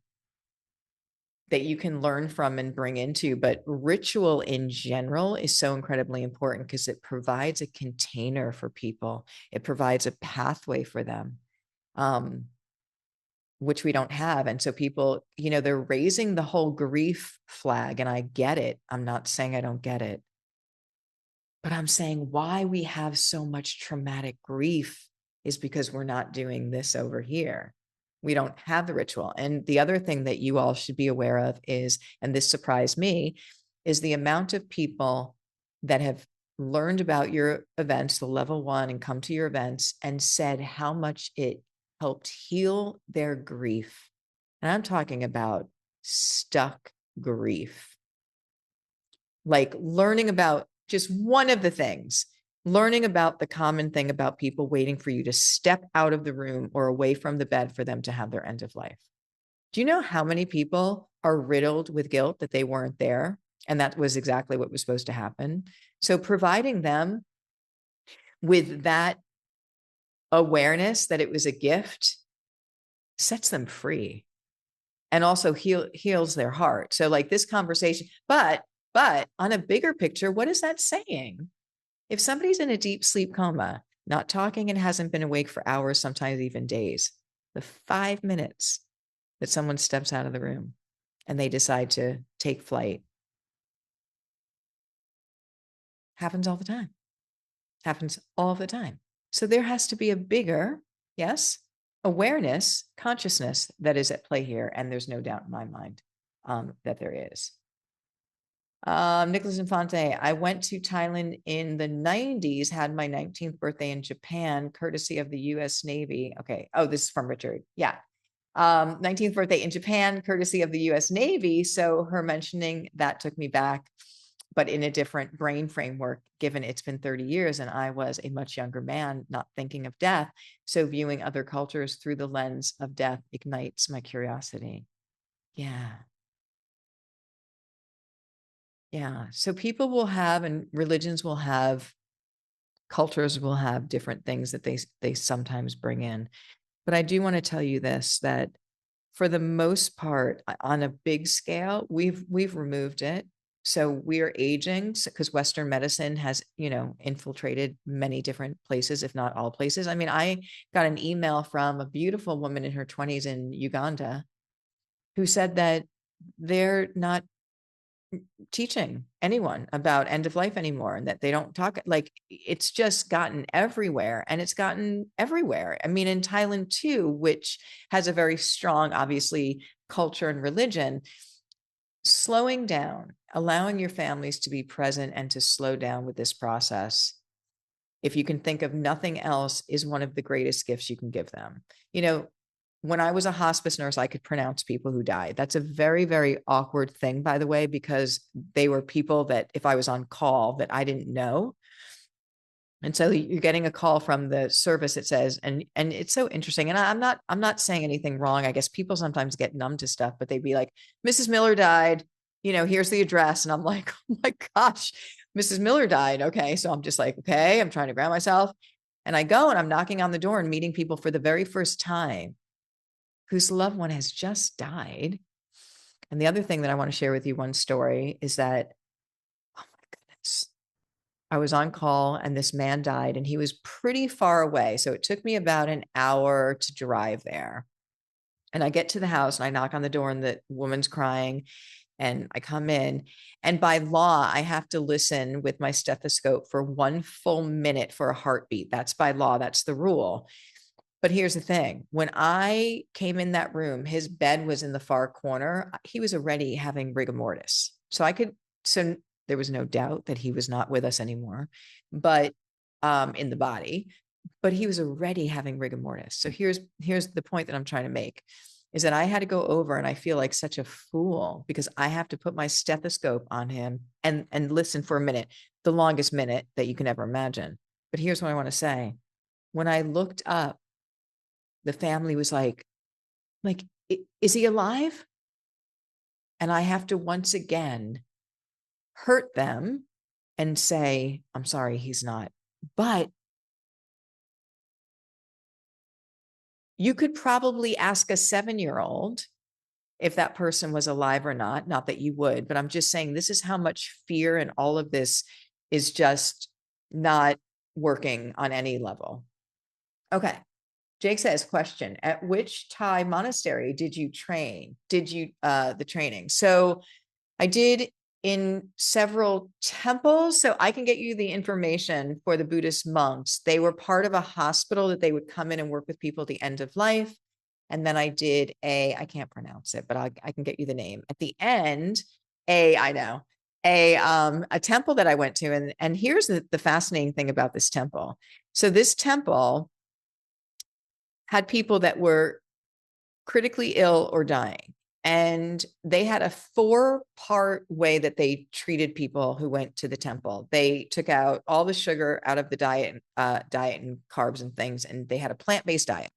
learn from and bring into, but ritual in general is so incredibly important because it provides a container for people. It provides a pathway for them. Which we don't have. And so people, they're raising the whole grief flag, and I get it. I'm not saying I don't get it. But I'm saying why we have so much traumatic grief is because we're not doing this over here. We don't have the ritual. And the other thing that you all should be aware of is, and this surprised me, is the amount of people that have learned about your events, the level 1, and come to your events and said how much it helped heal their grief. And I'm talking about stuck grief. Like learning about just one of the things, learning about the common thing about people waiting for you to step out of the room or away from the bed for them to have their end of life. Do you know how many people are riddled with guilt that they weren't there? And that was exactly what was supposed to happen. So providing them with that awareness that it was a gift sets them free and also heals their heart. So like this conversation, but on a bigger picture, what is that saying? If somebody's in a deep sleep coma, not talking and hasn't been awake for hours, sometimes even days, the 5 minutes that someone steps out of the room and they decide to take flight happens all the time. Happens all the time. So there has to be a bigger, yes, awareness, consciousness that is at play here. And there's no doubt in my mind that there is. Nicholas Infante, I went to Thailand in the 90s, had my 19th birthday in Japan, courtesy of the US Navy. Okay. Oh, this is from Richard. Yeah. 19th birthday in Japan, courtesy of the US Navy. So her mentioning that took me back, but in a different brain framework, given it's been 30 years and I was a much younger man, not thinking of death. So viewing other cultures through the lens of death ignites my curiosity. Yeah. Yeah. So people will have, and religions will have, cultures will have different things that they sometimes bring in. But I do want to tell you this, that for the most part, on a big scale, we've removed it. So we're aging because Western medicine has, infiltrated many different places, if not all places. I mean, I got an email from a beautiful woman in her 20s in Uganda who said that they're not teaching anyone about end of life anymore, and that they don't talk, like, it's just gotten everywhere, and it's gotten everywhere. I mean, in Thailand too, which has a very strong, obviously, culture and religion, slowing down, allowing your families to be present and to slow down with this process, if you can think of nothing else, is one of the greatest gifts you can give them. When I was a hospice nurse, I could pronounce people who died. That's a very, very awkward thing, by the way, because they were people that if I was on call that I didn't know. And so you're getting a call from the service that says, and it's so interesting. And I'm not saying anything wrong. I guess people sometimes get numb to stuff, but they'd be like, Mrs. Miller died, here's the address. And I'm like, oh my gosh, Mrs. Miller died. Okay. So I'm just like, okay, I'm trying to ground myself. And I go and I'm knocking on the door and meeting people for the very first time whose loved one has just died. And the other thing that I want to share with you, one story, is that, oh my goodness, I was on call and this man died and he was pretty far away. So it took me about an hour to drive there. And I get to the house and I knock on the door and the woman's crying and I come in, and by law, I have to listen with my stethoscope for 1 full minute for a heartbeat. That's by law. That's the rule. But here's the thing. When I came in that room, his bed was in the far corner. He was already having rigor mortis. So there was no doubt that he was not with us anymore, but in the body, but he was already having rigor mortis. So here's the point that I'm trying to make, is that I had to go over, and I feel like such a fool because I have to put my stethoscope on him and listen for a minute, the longest minute that you can ever imagine. But here's what I want to say. When I looked up, the family was like, is he alive? And I have to once again hurt them and say, I'm sorry, he's not. But you could probably ask a 7-year-old if that person was alive or not. Not that you would, but I'm just saying this is how much fear and all of this is just not working on any level. Okay. Jake says, question, at which Thai monastery did you train? The training? So I did in several temples. So I can get you the information for the Buddhist monks. They were part of a hospital that they would come in and work with people at the end of life. And then I did I can't pronounce it, but I can get you the name. At the end, I know, a temple that I went to. And here's the fascinating thing about this temple. So this temple had people that were critically ill or dying. And they had a 4-part way that they treated people who went to the temple. They took out all the sugar out of the diet and carbs and things, and they had a plant-based diet.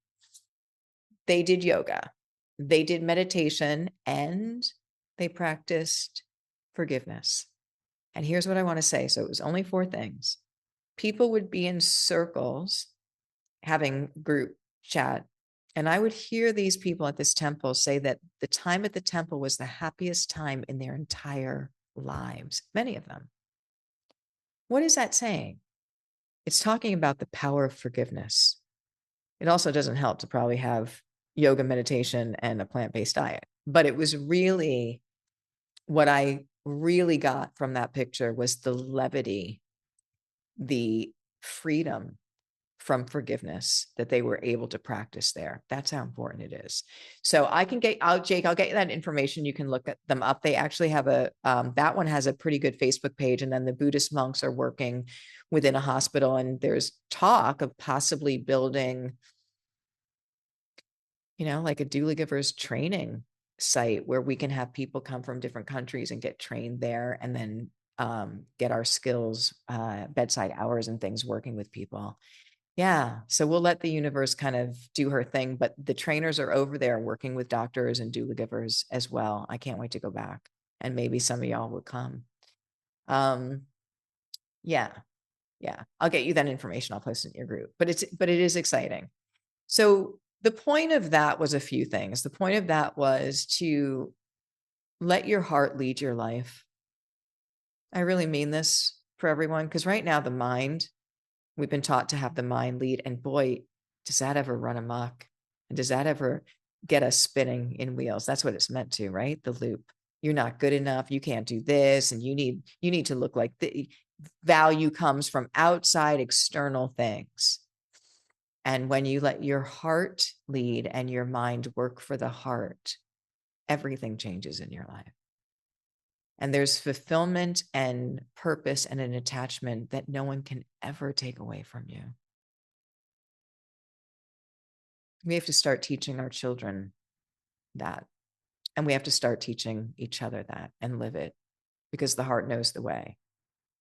They did yoga, they did meditation, and they practiced forgiveness. And here's what I want to say. So it was only 4 things. People would be in circles having group chat. And I would hear these people at this temple say that the time at the temple was the happiest time in their entire lives, many of them. What is that saying? It's talking about the power of forgiveness. It also doesn't help to probably have yoga, meditation, and a plant-based diet. But it was really, what I really got from that picture was the levity, the freedom from forgiveness that they were able to practice there. That's how important it is. So I can get out, Jake, I'll get you that information. You can look at them up. They actually have that one has a pretty good Facebook page. And then the Buddhist monks are working within a hospital. And there's talk of possibly building, like a doula givers training site where we can have people come from different countries and get trained there, and then get our skills, bedside hours and things working with people. Yeah. So we'll let the universe kind of do her thing, but the trainers are over there working with doctors and doula givers as well. I can't wait to go back, and maybe some of y'all will come. Yeah. I'll get you that information. I'll post it in your group, but it is exciting. So the point of that was a few things. The point of that was to let your heart lead your life. I really mean this for everyone, because right now we've been taught to have the mind lead, and boy, does that ever run amok, and does that ever get us spinning in wheels? That's what it's meant to, right? The loop. You're not good enough. You can't do this, and you need to look like the value comes from outside external things. And when you let your heart lead and your mind work for the heart, everything changes in your life. And there's fulfillment and purpose and an attachment that no one can ever take away from you. We have to start teaching our children that. And we have to start teaching each other that and live it, because the heart knows the way.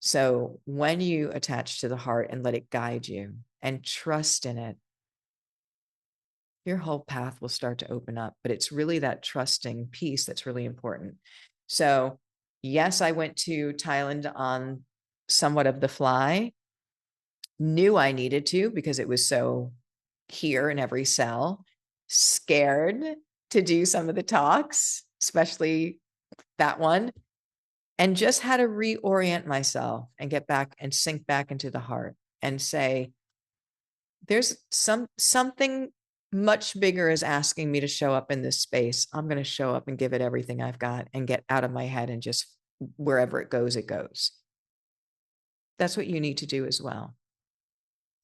So when you attach to the heart and let it guide you and trust in it, your whole path will start to open up. But it's really that trusting piece that's really important. So yes, I went to Thailand on somewhat of the fly, knew I needed to because it was so here in every cell, scared to do some of the talks, especially that one, and just had to reorient myself and get back and sink back into the heart and say, there's something much bigger is asking me to show up in this space. I'm going to show up and give it everything I've got and get out of my head, and just wherever it goes, it goes. That's what you need to do as well,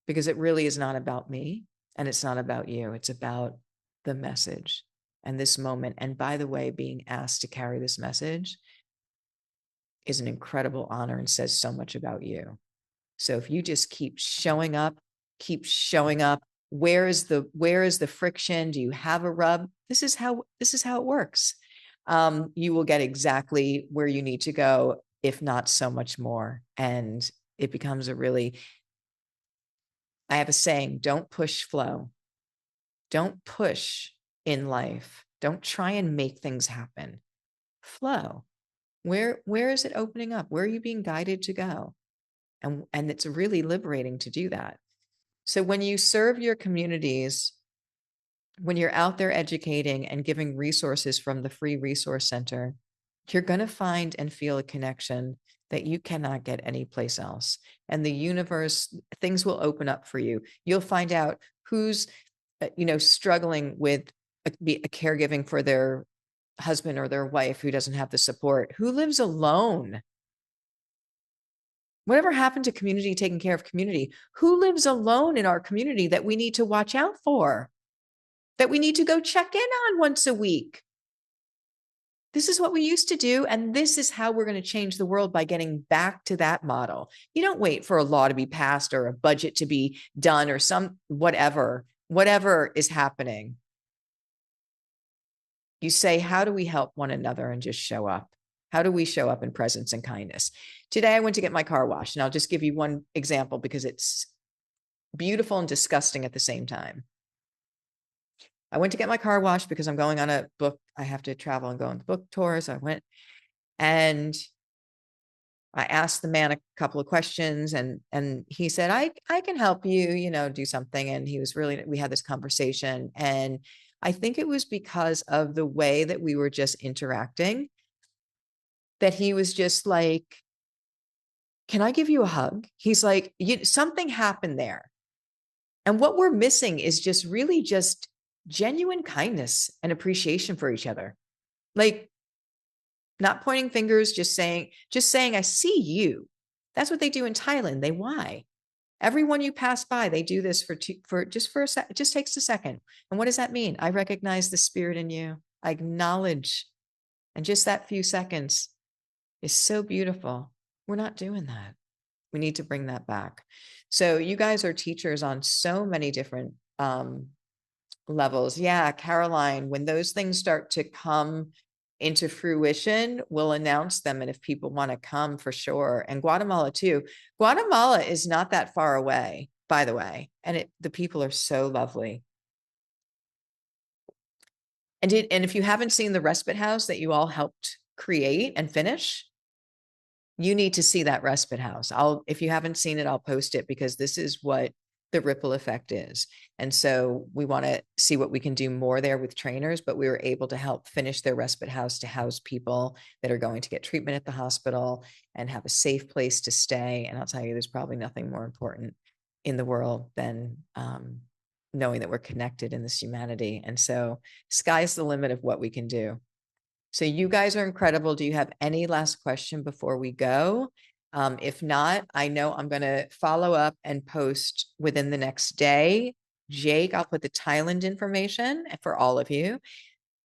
because it really is not about me and it's not about you. It's about the message and this moment. And by the way, being asked to carry this message is an incredible honor and says so much about you. So if you just keep showing up, where is the friction? Do you have a rub? This is how it works. You will get exactly where you need to go, if not so much more. And it becomes I have a saying, don't push flow. Don't push in life. Don't try and make things happen. Flow. Where is it opening up? Where are you being guided to go? And it's really liberating to do that. So when you serve your communities, when you're out there educating and giving resources from the Free Resource Center, you're going to find and feel a connection that you cannot get anyplace else. And the universe, things will open up for you. You'll find out who's, struggling with a caregiving for their husband or their wife who doesn't have the support, who lives alone. Whatever happened to community taking care of community? Who lives alone in our community that we need to watch out for, that we need to go check in on once a week? This is what we used to do. And this is how we're going to change the world, by getting back to that model. You don't wait for a law to be passed or a budget to be done or whatever is happening. You say, how do we help one another, and just show up? How do we show up in presence and kindness? Today, I went to get my car washed, and I'll just give you one example because it's beautiful and disgusting at the same time. I went to get my car washed because I'm going on a book. I have to travel and go on the book tour. So I went and I asked the man a couple of questions, and he said, I can help you, do something. And we had this conversation, and I think it was because of the way that we were just interacting that he was just like, can I give you a hug? He's like, something happened there. And what we're missing is just really just genuine kindness and appreciation for each other. Like, not pointing fingers, just saying, I see you. That's what they do in Thailand. They why. Everyone you pass by, they do this for a sec. It just takes a second. And what does that mean? I recognize the spirit in you. I acknowledge, and just that few seconds is so beautiful. We're not doing that. We need to bring that back. So you guys are teachers on so many different levels. Yeah, Caroline, when those things start to come into fruition, we'll announce them. And if people want to come, for sure. And Guatemala too. Guatemala is not that far away, by the way. And the people are so lovely. And if you haven't seen the respite house that you all helped create and finish, you need to see that respite house. If you haven't seen it, I'll post it, because this is what the ripple effect is. And so we want to see what we can do more there with trainers, but we were able to help finish their respite house to house people that are going to get treatment at the hospital and have a safe place to stay. And I'll tell you, there's probably nothing more important in the world than knowing that we're connected in this humanity. And so sky's the limit of what we can do. So you guys are incredible. Do you have any last question before we go? If not, I know I'm going to follow up and post within the next day. Jake, I'll put the Thailand information for all of you.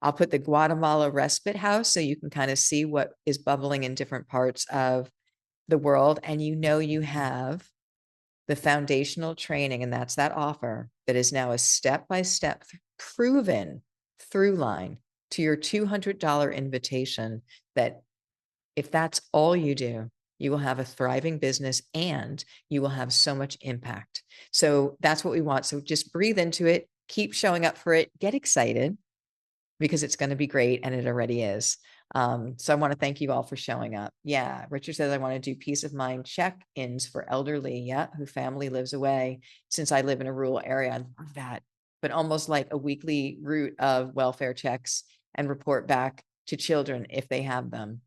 I'll put the Guatemala Respite House so you can kind of see what is bubbling in different parts of the world. And you have the foundational training, and that's that offer that is now a step-by-step proven through line to your $200 invitation, that if that's all you do, you will have a thriving business and you will have so much impact. So that's what we want. So just breathe into it, keep showing up for it, get excited, because it's going to be great, and it already is. So I want to thank you all for showing up. Yeah, Richard says, I want to do peace of mind check-ins for elderly, who family lives away, since I live in a rural area. I love that. But almost like a weekly route of welfare checks and report back to children if they have them.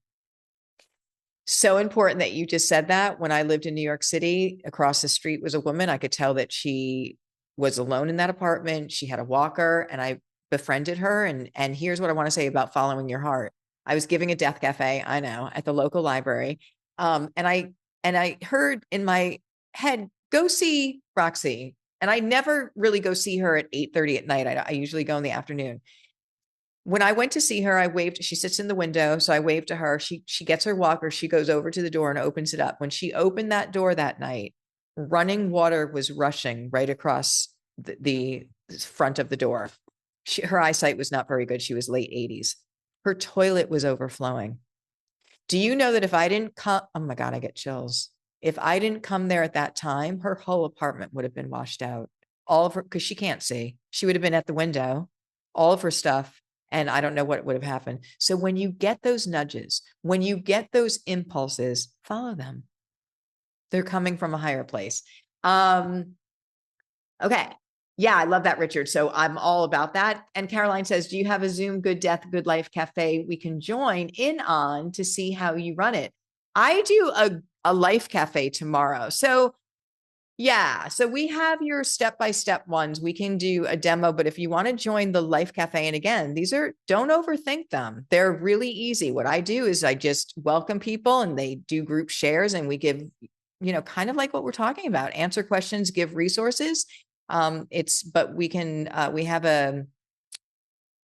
So important that you just said that. When I lived in New York City, across the street was a woman. I could tell that she was alone in that apartment. She had a walker, and I befriended her. And here's what I want to say about following your heart. I was giving a death cafe, I know, at the local library. And I heard in my head, go see Roxy. And I never really go see her at 8:30 at night. I usually go in the afternoon. When I went to see her, I waved. She sits in the window, so I waved to her. She gets her walker. She goes over to the door and opens it up. When she opened that door that night, running water was rushing right across the front of the door. Her eyesight was not very good. She was late 80s. Her toilet was overflowing. Do you know that if I didn't come, oh my God, I get chills. If I didn't come there at that time, her whole apartment would have been washed out. All of her, because she can't see. She would have been at the window, all of her stuff. And I don't know what would have happened. So when you get those nudges, when you get those impulses, follow them. They're coming from a higher place. Okay. Yeah, I love that, Richard. So I'm all about that. And Caroline says, do you have a Zoom Good Death, Good Life Cafe we can join in on to see how you run it? I do a life cafe tomorrow. So yeah, so we have your step-by-step ones. We can do a demo, but if you want to join the Life Cafe, and again, don't overthink them. They're really easy. What I do is I just welcome people, and they do group shares, and we give, kind of like what we're talking about, answer questions, give resources. But we have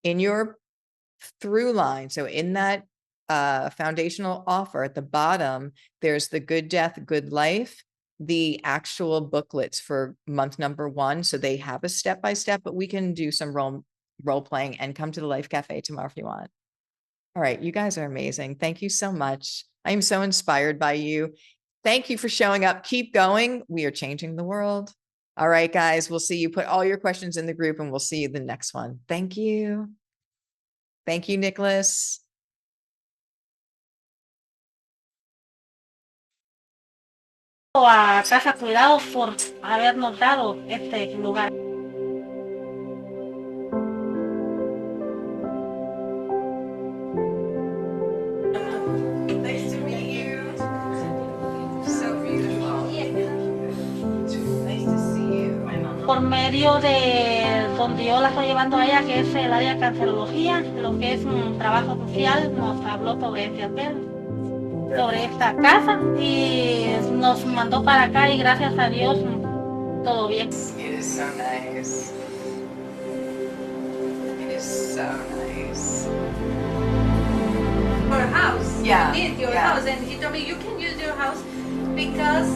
in your through line. So in that foundational offer at the bottom, there's the Good Death, Good Life, the actual booklets for month number 1. So they have a step-by-step, but we can do some role playing and come to the Life Cafe tomorrow if you want. All right. You guys are amazing. Thank you so much. I am so inspired by you. Thank you for showing up. Keep going. We are changing the world. All right, guys, we'll see you. Put all your questions in the group, and we'll see you the next one. Thank you. Thank you, Nicholas. A Casa Cuidados por habernos dado este lugar. Nice to meet you. So beautiful. Nice to see you. Por medio de donde yo la estoy llevando a ella, que es el área de cancerología, lo que es un trabajo social, nos habló sobre esta casa y nos mandó para acá, y gracias a Dios todo bien. It is so nice. It is so nice. For a house. Yeah, You need your yeah. house. And he told me you can use your house because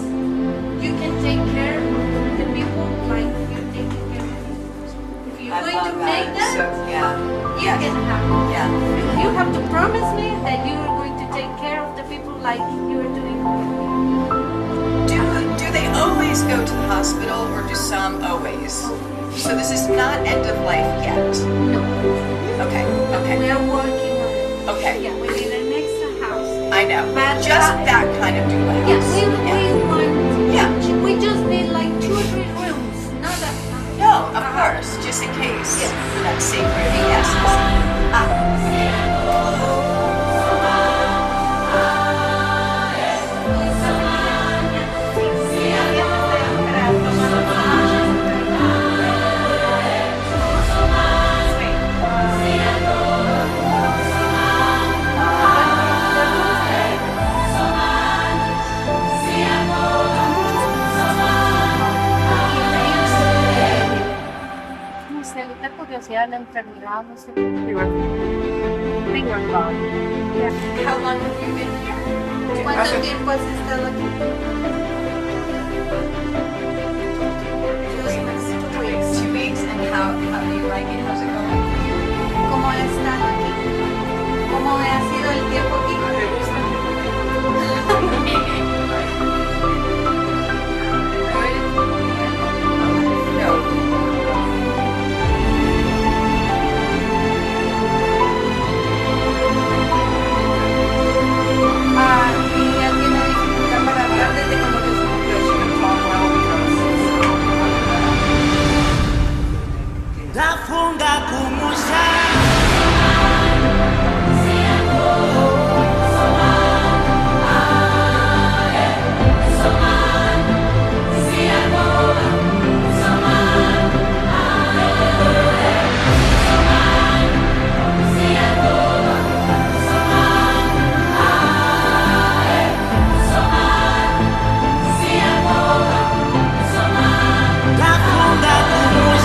you can take care of the people like you're taking care of me. If you're going to make that, So, yeah. you can have it. Yeah. You have to promise me that you are going to take care of the people like you're doing for me. Do they always go to the hospital or do some always? So this is not end of life yet. No. Okay. Okay. We are working on it. Okay. Yeah, we need an extra house. I know. But, Just that kind of doula house. Yes, we want. Yeah. We just need like 2 or 3 rooms, not that. No, of course, just in case. Yes. For that sacred, yes. No sé, la curiosidad, la enfermedad, no sé. Finger God. How long have you been here? ¿Cuánto tiempo has estado aquí? Just 2 weeks. 2 weeks, and how do you like it? How's it going? ¿Cómo has estado aquí? ¿Cómo ha sido el tiempo aquí? ¿Te gusta? No. Y alguien tiene dificultad para hablar desde cuando te La funga como ya. La funga como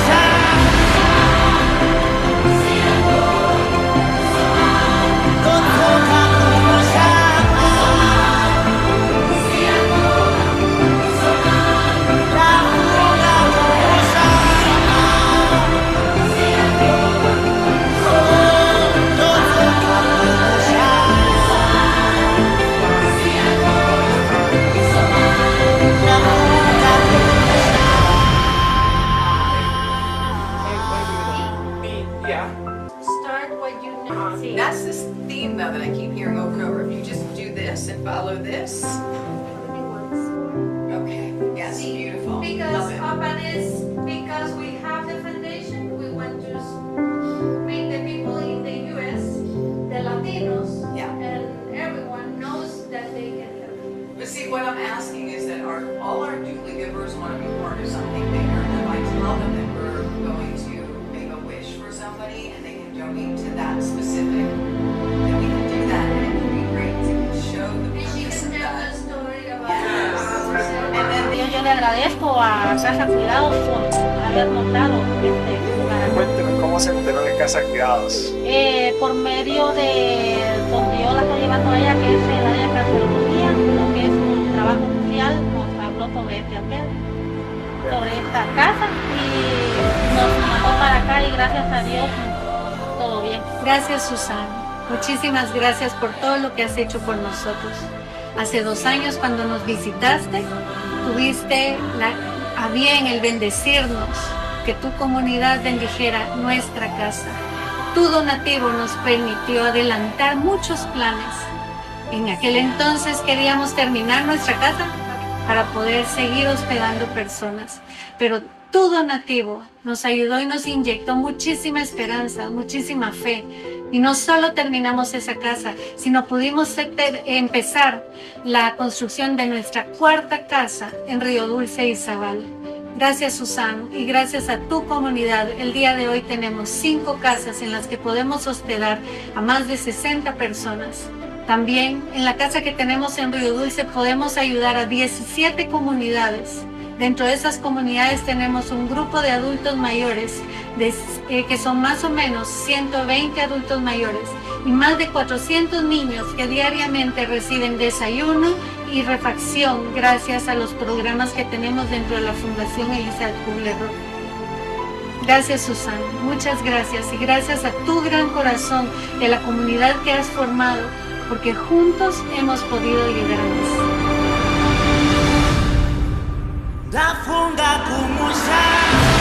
ya. start what you know. Sí. That's this theme though that I keep hearing over and over. If you just do this and follow this. Okay. Yes. Sí. Beautiful. Because Love it. Open is because we have the foundation, we want to make the people in the US, the Latinos, Yeah. and everyone knows that they can help. But see, what I'm asking is that all our doula givers want to be part of something bigger. And if I tell them that we're going to make a wish for somebody and they can donate to that specific, then we can do that and it can be great to show the And she purpose can of tell that. the story about Yes. And then Yo le agradezco a Casa Cuidados por haber montado este lugar. Cuénteme cómo se enteró de Casa Cuidados. Por medio de donde yo la estoy llevando a ella, que es el área de cancerología, lo que es un trabajo social, nos habló sobre este hotel, sobre esta casa y nos mandó para acá y gracias a Dios todo bien. Gracias, Susana. Muchísimas gracias por todo lo que has hecho por nosotros. Hace 2 años, cuando nos visitaste, tuviste a bien el bendecirnos, que tu comunidad bendijera nuestra casa. Tu donativo nos permitió adelantar muchos planes. En aquel entonces queríamos terminar nuestra casa para poder seguir hospedando personas, pero tu donativo nos ayudó y nos inyectó muchísima esperanza, muchísima fe. Y no solo terminamos esa casa, sino pudimos empezar la construcción de nuestra 4ª casa en Río Dulce y Zabal. Gracias, Susan, y gracias a tu comunidad, el día de hoy tenemos 5 casas en las que podemos hospedar a más de 60 personas. También en la casa que tenemos en Río Dulce podemos ayudar a 17 comunidades Dentro de esas comunidades tenemos un grupo de adultos mayores, que son más o menos 120 adultos mayores y más de 400 niños que diariamente reciben desayuno y refacción gracias a los programas que tenemos dentro de la Fundación Elizabeth Kubler-Ross. Gracias, Susana, muchas gracias, y gracias a tu gran corazón y a la comunidad que has formado, porque juntos hemos podido llegar a más. La funda como ya.